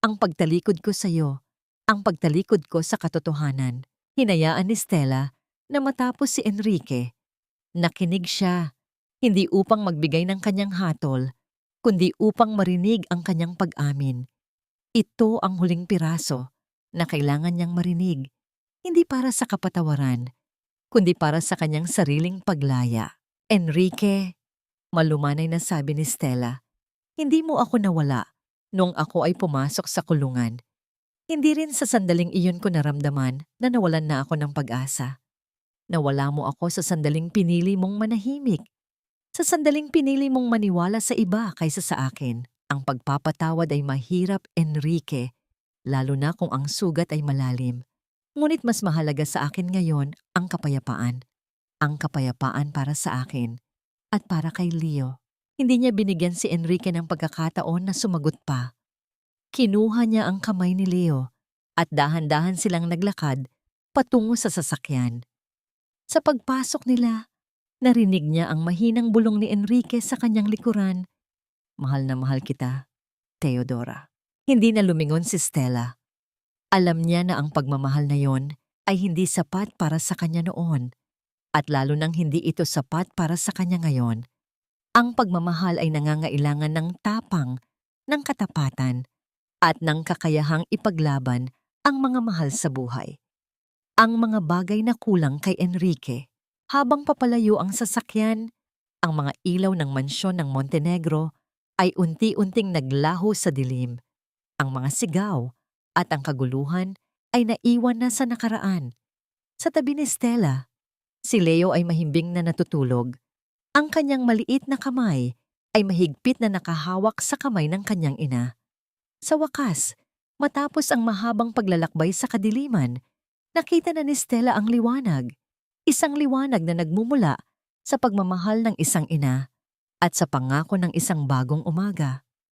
Ang pagtalikod ko sa iyo, ang pagtalikod ko sa katotohanan. Hinayaan ni Stella na matapos si Enrique. Nakinig siya, hindi upang magbigay ng kanyang hatol, kundi upang marinig ang kanyang pag-amin. Ito ang huling piraso na kailangan niyang marinig, hindi para sa kapatawaran, kundi para sa kanyang sariling paglaya. Enrique, malumanay na sabi ni Stella, hindi mo ako nawala noong ako ay pumasok sa kulungan. Hindi rin sa sandaling iyon ko naramdaman na nawalan na ako ng pag-asa. Nawala mo ako sa sandaling pinili mong manahimik. Sa sandaling pinili mong maniwala sa iba kaysa sa akin. Ang pagpapatawad ay mahirap, Enrique, lalo na kung ang sugat ay malalim. Ngunit mas mahalaga sa akin ngayon ang kapayapaan. Ang kapayapaan para sa akin at para kay Leo. Hindi niya binigyan si Enrique ng pagkakataon na sumagot pa. Kinuha niya ang kamay ni Leo at dahan-dahan silang naglakad patungo sa sasakyan. Sa pagpasok nila, narinig niya ang mahinang bulong ni Enrique sa kanyang likuran. Mahal na mahal kita, Theodora. Hindi na lumingon si Stella. Alam niya na ang pagmamahal na yon ay hindi sapat para sa kanya noon at lalo nang hindi ito sapat para sa kanya ngayon. Ang pagmamahal ay nangangailangan ng tapang, ng katapatan, at ng kakayahang ipaglaban ang mga mahal sa buhay. Ang mga bagay na kulang kay Enrique, habang papalayo ang sasakyan, ang mga ilaw ng mansyon ng Montenegro ay unti-unting naglaho sa dilim. Ang mga sigaw at ang kaguluhan ay naiwan na sa nakaraan. Sa tabi ni Stella, si Leo ay mahimbing na natutulog. Ang kanyang maliit na kamay ay mahigpit na nakahawak sa kamay ng kanyang ina. Sa wakas, matapos ang mahabang paglalakbay sa kadiliman, nakita na ni Stella ang liwanag. Isang liwanag na nagmumula sa pagmamahal ng isang ina at sa pangako ng isang bagong umaga.